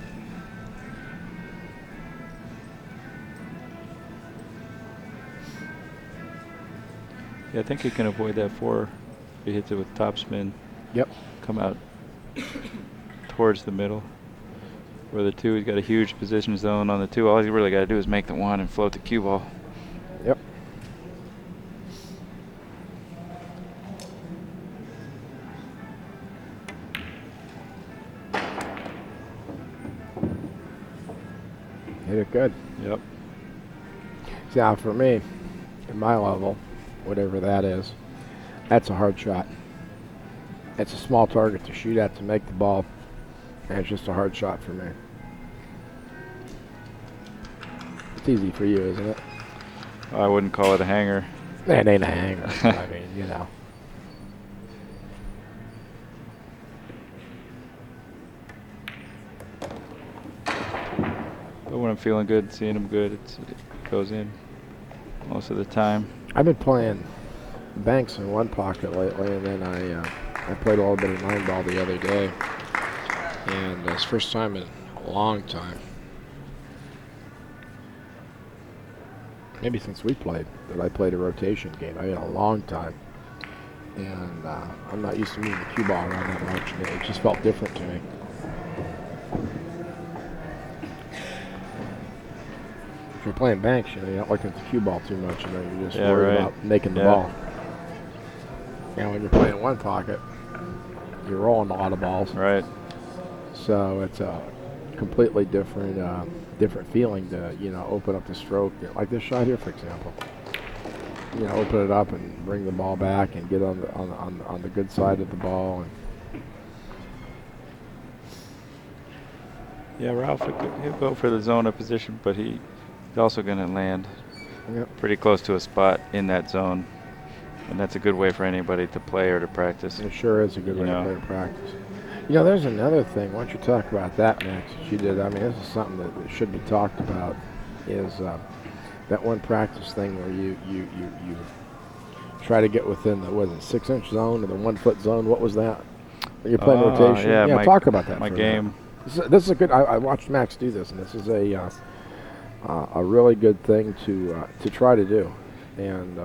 Yeah, I think he can avoid that 4 if he hits it with topspin. Yep. Come out towards the middle. Where the 2, he's got a huge position zone on the 2. All he's really got to do is make the 1 and float the cue ball. Yep. Hit it good. Yep. Now, for me, at my level, whatever that is, that's a hard shot. It's a small target to shoot at to make the ball, and it's just a hard shot for me. It's easy for you, isn't it? I wouldn't call it a hanger. It ain't a hanger. I mean, you know. But when I'm feeling good, seeing him good, it goes in most of the time. I've been playing banks in one pocket lately, and then I played a little bit of 9-ball the other day, and it's the first time in a long time, maybe since we played, that I played a rotation game. I had a long time, and I'm not used to moving the cue ball around that much, and it just felt different to me. If you're playing banks, you know, you're not looking at the cue ball too much, you know, you're just worried about making the ball. And when you're playing one pocket, you're rolling a lot of balls. Right. So it's a completely different feeling to, you know, open up the stroke. Like this shot here, for example. You know, open it up and bring the ball back and get on the good side of the ball. And yeah, Ralph, he'll go for the zone of position, but he's also going to land pretty close to a spot in that zone. And that's a good way for anybody to play or to practice. It sure is a good way to play or practice. You know, there's another thing. Why don't you talk about that, Max, that you did? I mean, this is something that should be talked about, is that one practice thing where you try to get within the, 6-inch zone or the 1-foot zone. What was that? When you're playing rotation? Yeah, talk about that. My game. This is a good, I watched Max do this, and this is a really good thing to try to do. And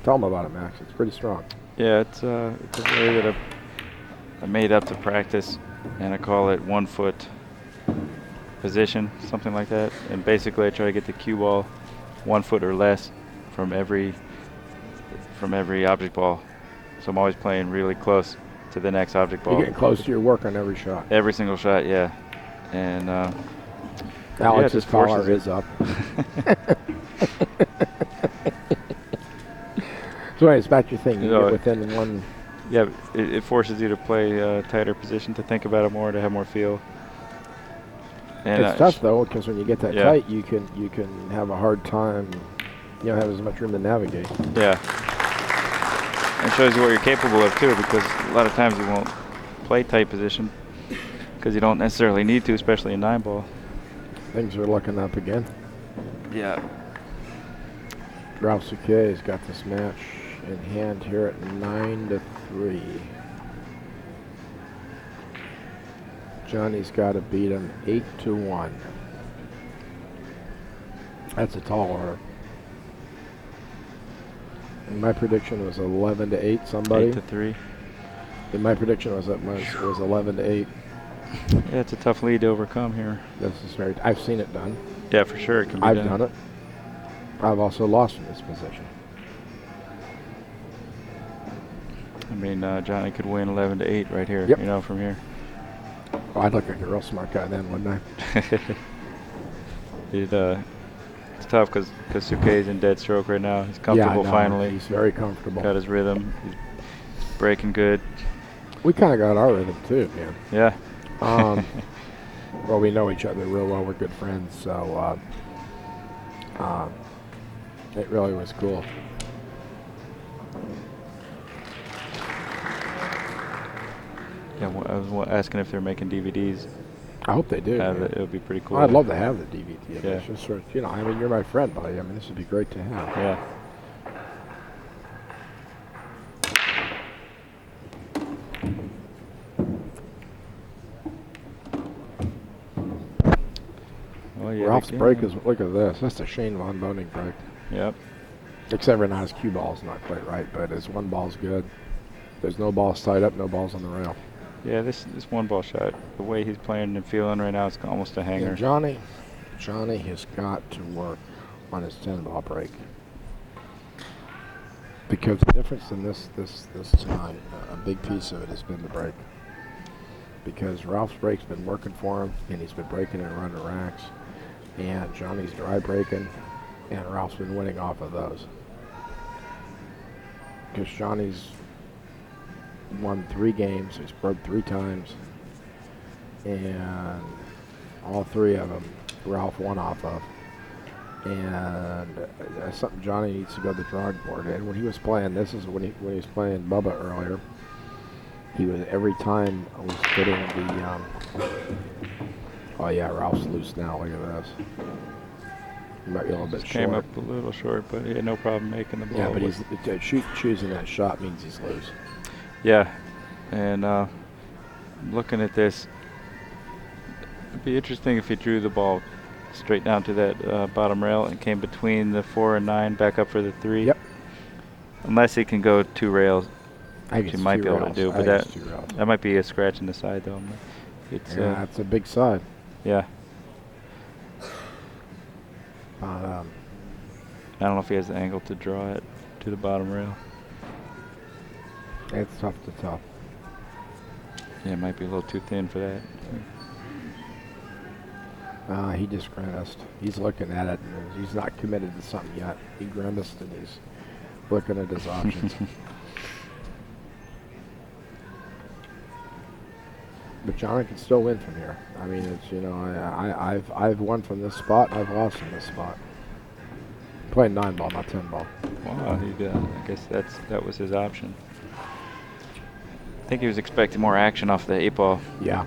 tell them about it, Max. It's pretty strong. Yeah, it's a way that I made up to practice, and I call it 1-foot position, something like that. And basically, I try to get the cue ball 1 foot or less from every object ball. So I'm always playing really close to the next object ball. You're getting close to your work on every shot. Every single shot, yeah. And Alex's collar is up. So it's about your thing. You get within one. Yeah, it forces you to play a tighter position, to think about it more, to have more feel. And it's tough though, because when you get that tight, you can have a hard time. You don't have as much room to navigate. Yeah. It shows you what you're capable of too, because a lot of times you won't play tight position because you don't necessarily need to, especially in 9-ball. Things are looking up again. Yeah. Ralph Souquet has got this match in hand here at 9-3. Johnny's got to beat him 8-1. That's a tall order. And my prediction was 11-8. Somebody. 8-3. And my prediction was 11-8. Yeah, it's a tough lead to overcome here. This is very. I've seen it done. Yeah, for sure, it can be I've done it. I've also lost in this position. I mean, Johnny could win 11-8 right here. Yep. You know, from here. Oh, I'd look like a real smart guy then, wouldn't I? It's tough because Souquet's in dead stroke right now. He's comfortable finally. He's very comfortable. Got his rhythm. He's breaking good. We kind of got our rhythm too, man. Yeah. Well, we know each other real well. We're good friends, so it really was cool. Yeah, I was asking if they're making DVDs. I hope they do. It would be pretty cool. I'd love to have the DVD. Yeah. It's just sort of, you know, I mean, you're my friend, buddy. I mean, this would be great to have. Yeah. yeah. Ralph's break is, look at this. That's a Shane Von Boning break. Yep. Except for now his cue ball's not quite right, but his one ball's good. There's no balls tied up, no balls on the rail. Yeah, this one ball shot, the way he's playing and feeling right now, it's almost a hanger. Yeah, Johnny has got to work on his 10-ball break. Because the difference in this tonight, a big piece of it has been the break. Because Ralph's break's been working for him, and he's been breaking and running racks. And Johnny's dry breaking, and Ralph's been winning off of those. Because Johnny's won 3 games, he's broke 3 times, and all 3 of them Ralph won off of. And that's something Johnny needs to go to the drawing board. And when he was playing, this is when he was playing Bubba earlier. He was every time I was getting the. Oh yeah, Ralph's loose now. Look at this. He might be a little bit short. Came up a little short, but he had no problem making the ball. Yeah, but he's choosing that shot means he's loose. Yeah, and looking at this, it'd be interesting if he drew the ball straight down to that bottom rail and came between the 4 and 9 back up for the 3. Yep. Unless he can go 2 rails, which he might be able to do, but that might be a scratch in the side though. Yeah, it's a big side. Yeah. I don't know if he has the angle to draw it to the bottom rail. It's tough to tell. Yeah, it might be a little too thin for that. He just grimaced. He's looking at it, and he's not committed to something yet. He grimaced, and he's looking at his options. But Johnny can still win from here. I mean, it's, you know, I've won from this spot, and I've lost from this spot. Playing 9-ball, not 10-ball. Wow, I guess that was his option. I think he was expecting more action off the 8-ball. Yeah.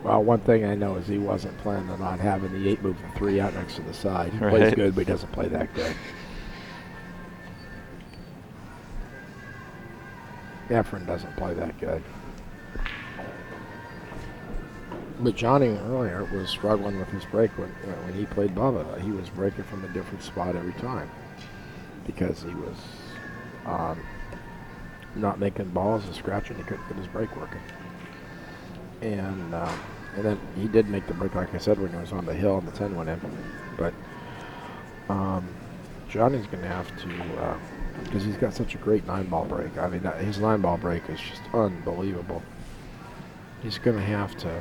Well, one thing I know is he wasn't planning on not having the 8 move the 3 out next to the side. He plays good, but he doesn't play that good. Efren doesn't play that good. But Johnny earlier was struggling with his break when he played Bubba. He was breaking from a different spot every time because he was not making balls and scratching. He couldn't get his break working. And then he did make the break, like I said, when he was on the hill and the 10 went in. But Johnny's going to have to, because he's got such a great 9-ball break. I mean, his 9-ball break is just unbelievable. He's going to have to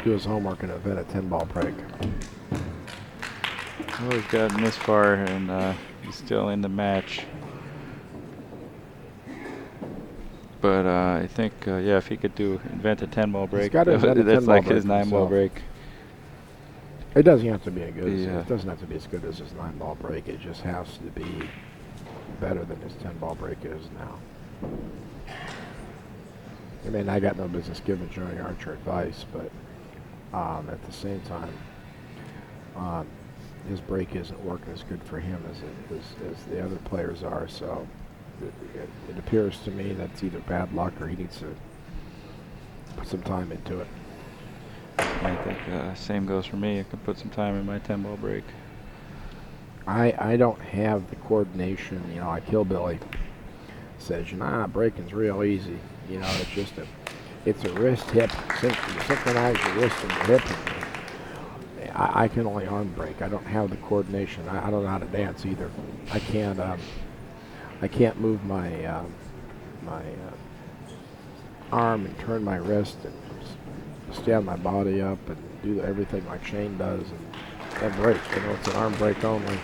do his homework and invent a 10-ball break. Well, we've gotten this far, and he's still in the match. But I think, yeah, if he could invent a 10-ball break, that's like his 9-ball break. It doesn't have to be it doesn't have to be as good as his 9-ball break. It just has to be better than his 10-ball break is now. I mean, I got no business giving Johnny Archer advice, but at the same time, his break isn't working as good for him as the other players are. So it appears to me that's either bad luck or he needs to put some time into it. I think same goes for me. I can put some time in my 10-ball break. I don't have the coordination, you know, like Hillbilly says, you know, breaking's real easy. You know, it's just it's a wrist hip. You synchronize your wrist and your hip. And I can only arm break. I don't have the coordination. I don't know how to dance either. I can't move my my arm and turn my wrist and stand my body up and do everything like Shane does and break. You know, it's an arm break only.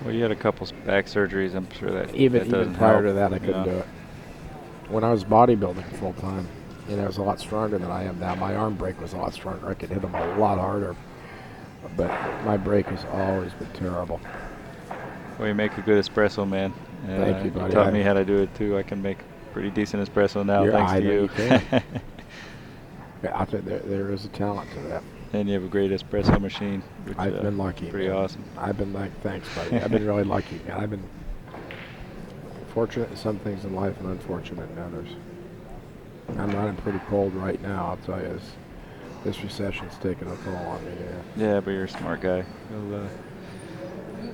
Well, you had a couple back surgeries. I'm sure that even prior help. to that, I couldn't do it. When I was bodybuilding full time, and I was a lot stronger than I am now. My arm break was a lot stronger. I could hit them a lot harder, but my break has always been terrible. Well, you make a good espresso, man. Thank you, buddy. You taught me how to do it too. I can make pretty decent espresso now, thanks to you. Yeah, there is a talent to that. And you have a great espresso machine. Which, I've been lucky. Pretty awesome. I've been thanks, buddy. I've been really lucky. And I've been fortunate in some things in life and unfortunate in others. I'm running pretty cold right now, I'll tell you. This recession's taking a toll on me. Yeah, but you're a smart guy. You'll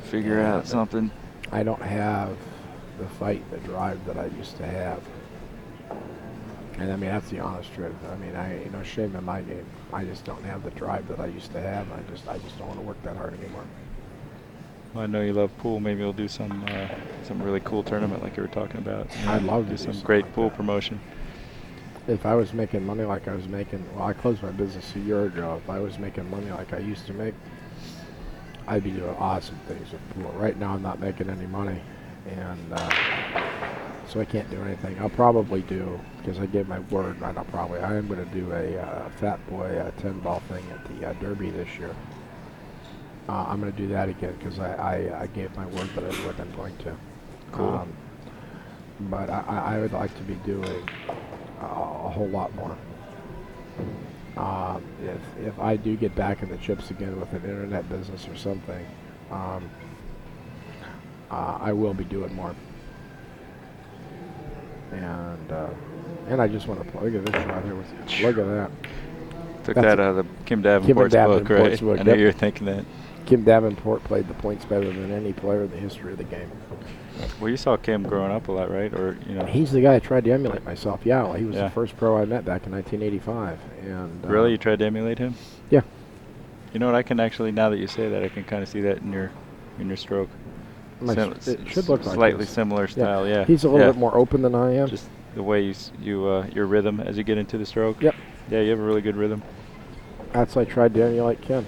figure out something. I don't have the fight, the drive that I used to have. And I mean, that's the honest truth. I mean, shame in my game. I just don't have the drive that I used to have. I just don't want to work that hard anymore. Well, I know you love pool. Maybe we'll do some really cool tournament like you were talking about. I'd love to do do some great like pool that. promotion. If I was making money like I was making, well, I closed my business a year ago. If I was making money like I used to make, I'd be doing awesome things with pool. Right now, I'm not making any money, and so I can't do anything. I'll probably do, because I gave my word. I am going to do a Fat Boy 10-ball thing at the Derby this year. I'm going to do that again because I gave my word that I wasn't going to. Cool. But I would like to be doing a whole lot more. If I do get back in the chips again with an internet business or something, I will be doing more. And I just want to look at this shot here with you. Look at that. Took that out of the Kim Davenport's book, right? I know you're thinking that. Kim Davenport played the points better than any player in the history of the game. Well, you saw Kim growing up a lot, right? Or He's the guy I tried to emulate myself. Yeah, well, he was the first pro I met back in 1985. And really, you tried to emulate him? Yeah. You know what? I can actually, now that you say that, I can kind of see that in your stroke. It should look like slightly this. similar style. Yeah. He's a little bit more open than I am. Just the way your rhythm as you get into the stroke. Yep. Yeah, you have a really good rhythm. That's why I tried to emulate Kim,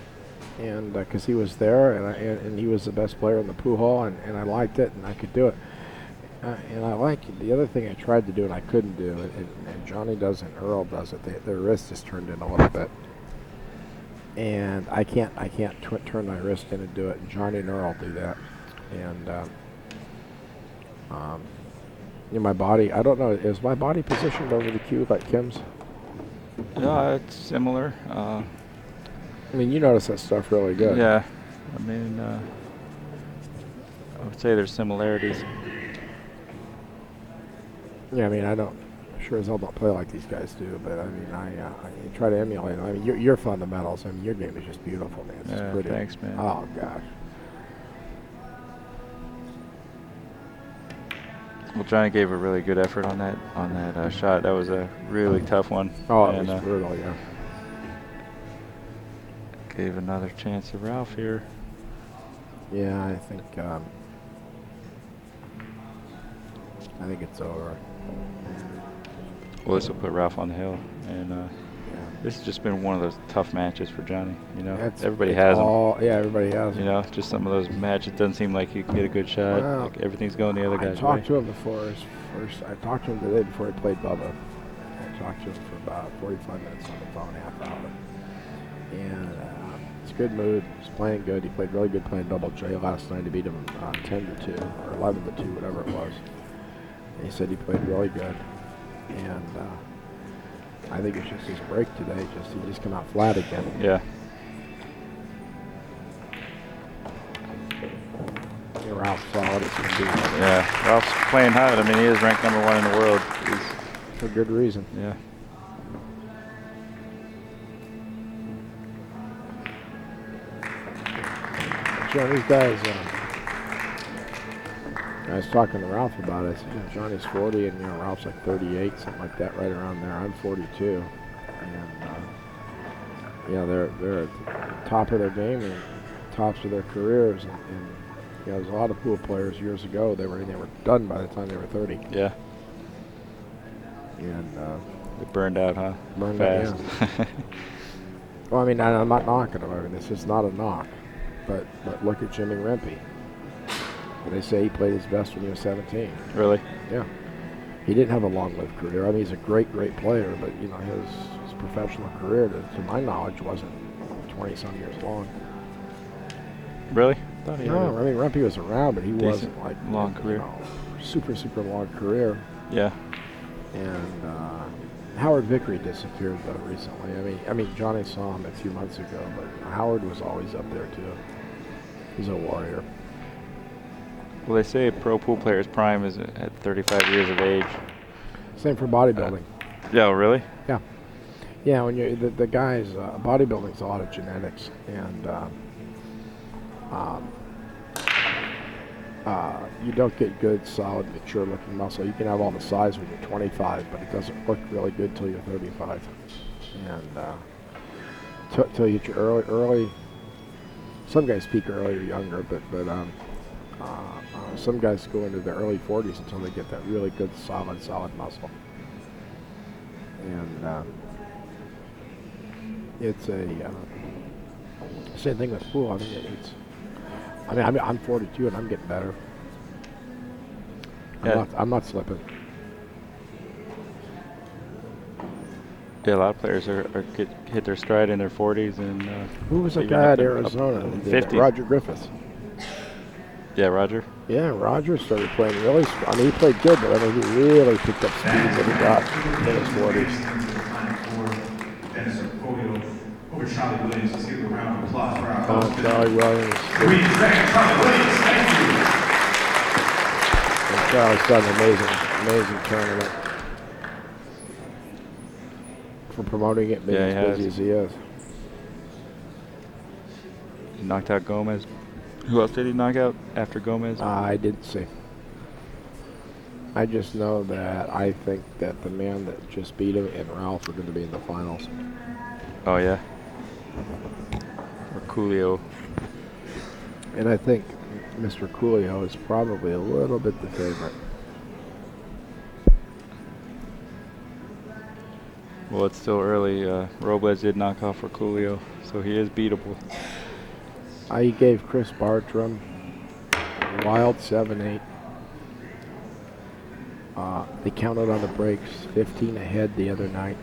and because he was there, and he was the best player in the pool hall, and I liked it, and I could do it. And I like it. The other thing I tried to do and I couldn't do, and Johnny does and Earl does it. Their wrist is turned in a little bit, and I can't turn my wrist in and do it. And Johnny and Earl do that, and my body. I don't know. Is my body positioned over the cue like Kim's? No, it's similar. I mean, you notice that stuff really good. Yeah. I mean, I would say there's similarities. Yeah, I mean, I sure as hell don't play like these guys do, but I mean, I try to emulate them. I mean, your fundamentals, I mean, your game is just beautiful, man. It's just pretty. Thanks, man. Oh, gosh. Well, Johnny gave a really good effort on that shot. That was a really tough one. Oh, it was brutal, yeah. Gave another chance to Ralph here. Yeah, I think it's over. Well, this will put Ralph on the hill, and this has just been one of those tough matches for Johnny. Everybody has them. Yeah, everybody has them. Just some of those matches. It doesn't seem like you can get a good shot. Well, like everything's going the other guy's way. I talked to him before I talked to him today before he played Bubba. I talked to him for about 45 minutes on the phone, half hour. And it's a good mood. He's playing good. He played really good playing Double J last night to beat him 10-2 or 11-2, whatever it was. And he said he played really good. And I think it's just his break today. He just come out flat again. Yeah. Ralph's solid. Yeah, Ralph's playing hot. I mean, he is ranked #1 in the world. For good reason. Yeah. These guys, I was talking to Ralph about it. Johnny's 40 and Ralph's like 38, something like that, right around there. I'm 42, and they're at the top of their game and tops of their careers. And there's a lot of pool players years ago. They were done by the time they were 30. Yeah. And they burned out, huh? Burned fast. out. Yeah. Well, I mean, I'm not knocking them. I mean, this is not a knock. But look at Jimmy Rempe. They say he played his best when he was 17. Really? Yeah. He didn't have a long-lived career. I mean, he's a great player, but his professional career, to my knowledge, wasn't 20-some years long. Really? I mean, Rempe was around, but he wasn't like long career. Super long career. Yeah. And Howard Vickery disappeared though recently. I mean, Johnny saw him a few months ago, but Howard was always up there too. He's a warrior. Well, they say a pro pool player's prime is at 35 years of age. Same for bodybuilding. Yeah, really? Yeah. Yeah, when you the guys, bodybuilding's a lot of genetics, and um, you don't get good, solid, mature-looking muscle. You can have all the size when you're 25, but it doesn't look really good till you're 35. And till you get your early. Some guys peak earlier, younger, but some guys go into their early 40s until they get that really good, solid muscle. And it's a same thing with pool. I mean, I'm 42 and I'm getting better. I'm not slipping. Yeah, a lot of players hit their stride in their 40s and. Who was the guy at Arizona? 50. Roger Griffiths. Yeah, Roger. Yeah, Roger started playing really. I mean, he played good, but I mean, he really picked up speed when he got in his 40s. Over Charlie Williams. Let's give a round of applause for our host. Charlie Williams. Charlie Williams, thank you. And Charlie's done an amazing tournament for promoting it, being as busy as he is. He knocked out Gomez. Who else did he knock out after Gomez? I didn't see. I just know that I think that the man that just beat him and Ralph are going to be in the finals. Oh, yeah. Or Coolio. And I think Mr. Coolio is probably a little bit the favorite. Well, it's still early. Robles did knock off for Coolio, so he is beatable. I gave Chris Bartram a wild 7-8. They counted on the breaks, 15 ahead the other night.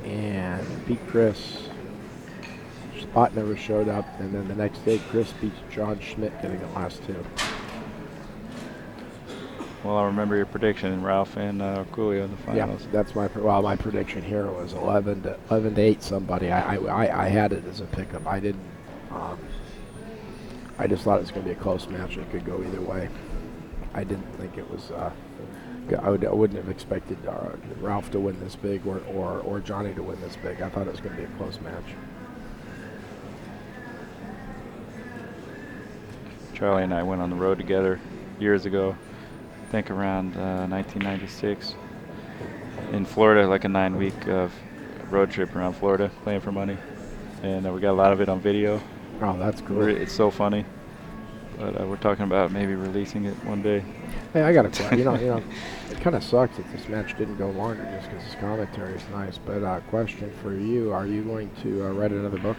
And beat Chris. Spot never showed up, and then the next day Chris beats John Schmidt, getting the last two. Well, I remember your prediction, Ralph and Coolio in the finals. Yeah, that's my my prediction here was 11 to 8 somebody. I had it as a pickup. I didn't. I just thought it was going to be a close match. It could go either way. I didn't think it was. I wouldn't have expected Ralph to win this big or Johnny to win this big. I thought it was going to be a close match. Charlie and I went on the road together years ago. I think around 1996 in Florida, like a 9-week road trip around Florida, playing for money, and we got a lot of it on video. Oh, that's cool. It's so funny, but we're talking about maybe releasing it one day. Hey, I got a question. you know, it kind of sucks that this match didn't go longer just because this commentary is nice. But question for you: are you going to write another book?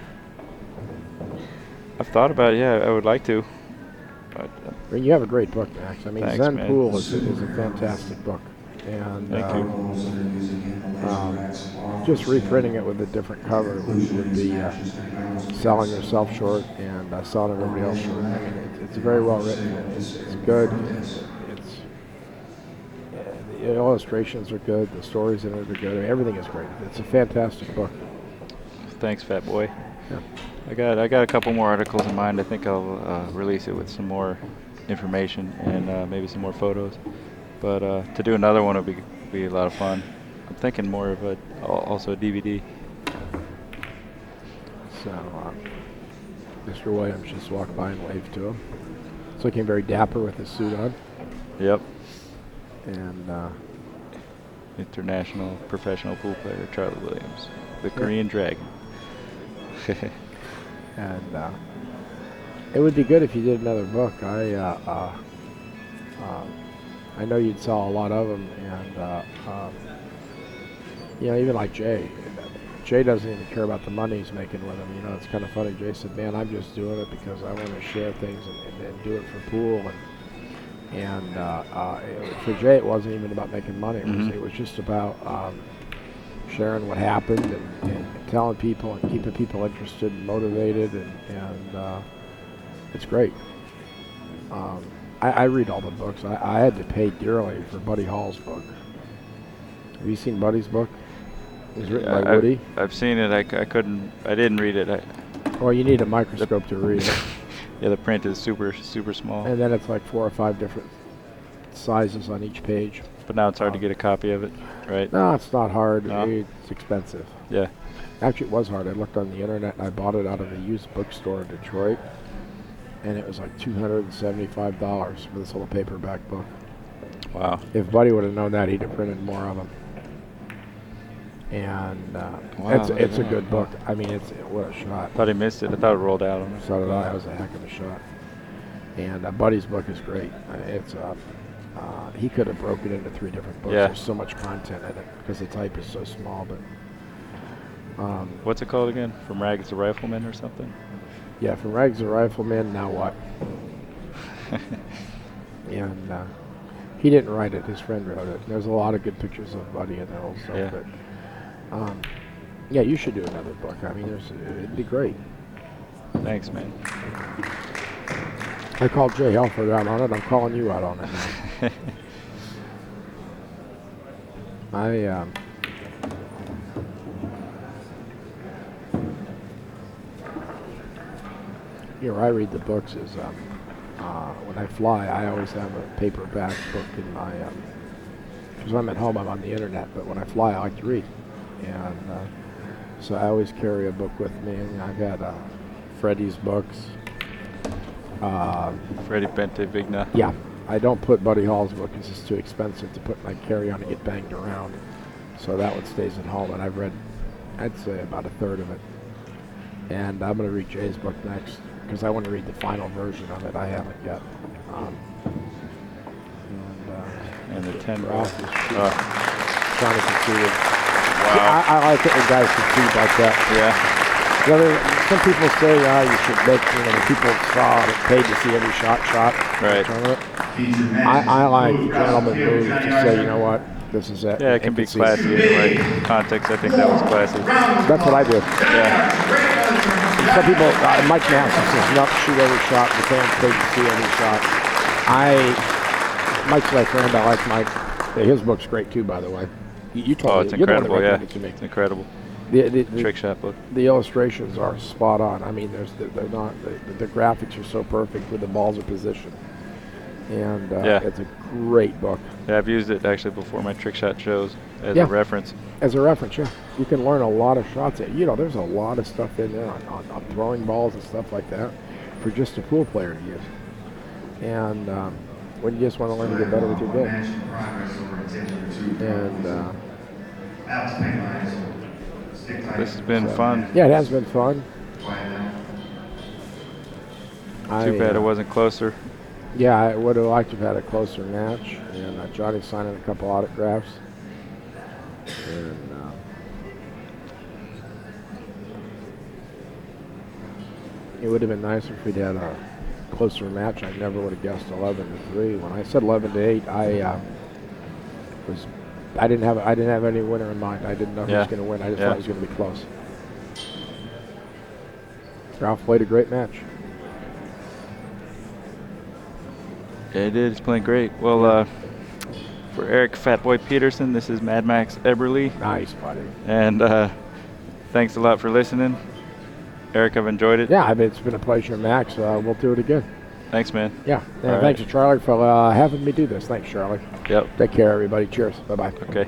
I've thought about it. Yeah, I would like to. But, I mean, you have a great book, Max. I mean, thanks, Zen man. Pool is a fantastic book. And Thank you. Just reprinting it with a different cover would be selling yourself short and selling everybody else short. I mean, it's very well written. It's good. The illustrations are good. The stories in it are good. I mean, everything is great. It's a fantastic book. Thanks, Fat Boy. Yeah. I got a couple more articles in mind. I think I'll release it with some more information and maybe some more photos. But to do another one would be a lot of fun. I'm thinking more of also a DVD. So Mr. Williams just walked by and waved to him. He's looking very dapper with his suit on. Yep. And international professional pool player Charlie Williams, the Korean Dragon. And it would be good if you did another book. I know you'd sell a lot of them, and even like Jay. Jay doesn't even care about the money he's making with them. You know, it's kind of funny. Jay said, "Man, I'm just doing it because I want to share things and do it for pool." And for Jay, it wasn't even about making money. It was just about sharing what happened and telling people and keeping people interested and motivated, and it's great. I read all the books. I had to pay dearly for Buddy Hall's book. Have you seen Buddy's book? It was written by Woody. I've seen it. I didn't read it. Well, you need a microscope to read it. Yeah, the print is super small. And then it's like 4 or 5 different sizes on each page. But now it's hard to get a copy of it, right? No, it's not hard. No? It's expensive. Yeah. Actually, it was hard. I looked on the internet and I bought it out of a used bookstore in Detroit, and it was like $275 for this little paperback book. Wow. If Buddy would have known that, he'd have printed more of them. And Wow, it's a good book. I mean, what a shot. Thought he missed it. I thought it rolled out on him. So did I. It was a heck of a shot. And Buddy's book is great. He could have broken it into 3 different books. Yeah. There's so much content in it because the type is so small. But What's it called again? From Rags to Rifleman or something? yeah, from Rags to Rifleman, now what? And he didn't write it. His friend wrote it. There's a lot of good pictures of Buddy in there also. Yeah. But yeah, you should do another book. I mean, it'd be great. Thanks, man. I called Jay Helford out on it. I'm calling you out on it now. I read the books is when I fly, I always have a paperback book in my, because when I'm at home, I'm on the internet, but when I fly, I like to read. And so I always carry a book with me. And I've got Freddie's books. Freddie Bente Vigna. Yeah, I don't put Buddy Hall's book because it's too expensive to put in my carry-on and get banged around. So that one stays at home, and I've read, I'd say, about a third of it. And I'm going to read Jay's book next because I want to read the final version of it. I haven't yet. And the 10 Ralph is Oh, trying to concede. wow. I like it when guys concede like that. Yeah. Some people say you should make, when people saw it, paid to see every shot Right. in the tournament. I like the gentleman move to say, you know what, this is it. Yeah, it can be classy in the right context. I think that was classy. That's what I do. Yeah. Some people, Mike Madison says, no, shoot every shot. The fans paid to see every shot. Mike's my friend. I like Mike. His book's great too, by the way. You told me. It's incredible. You're the one that Yeah. recommended it to me. It's incredible. The Trick shot book. The illustrations are spot on. I mean, they're not. The graphics are so perfect where the balls are positioned, and Yeah. it's a great book. Yeah, I've used it actually before my trick shot shows as Yeah. a reference. As a reference, yeah, you can learn a lot of shots. There's a lot of stuff in there on throwing balls and stuff like that for just a pool player to use. And when you just want to learn to get better with your game. And This has been fun. yeah, it has been fun. Too bad it wasn't closer. Yeah, I would have liked to have had a closer match. And Johnny signing a couple autographs. And it would have been nicer if we'd had a closer match. I never would have guessed 11-3. When I said 11-8, I didn't have any winner in mind. I didn't know who was going to win. I just thought it was going to be close. Ralph played a great match. Yeah, he did. He's playing great. Well, for Eric Fatboy Peterson, this is Mad Max Eberly. Nice, buddy. And thanks a lot for listening. Eric, I've enjoyed it. Yeah, it's been a pleasure, Max. We'll do it again. Thanks, man. Yeah. All Thanks to Charlie for having me do this. Thanks, Charlie. Yep. Take care, everybody. Cheers. Bye-bye. Okay.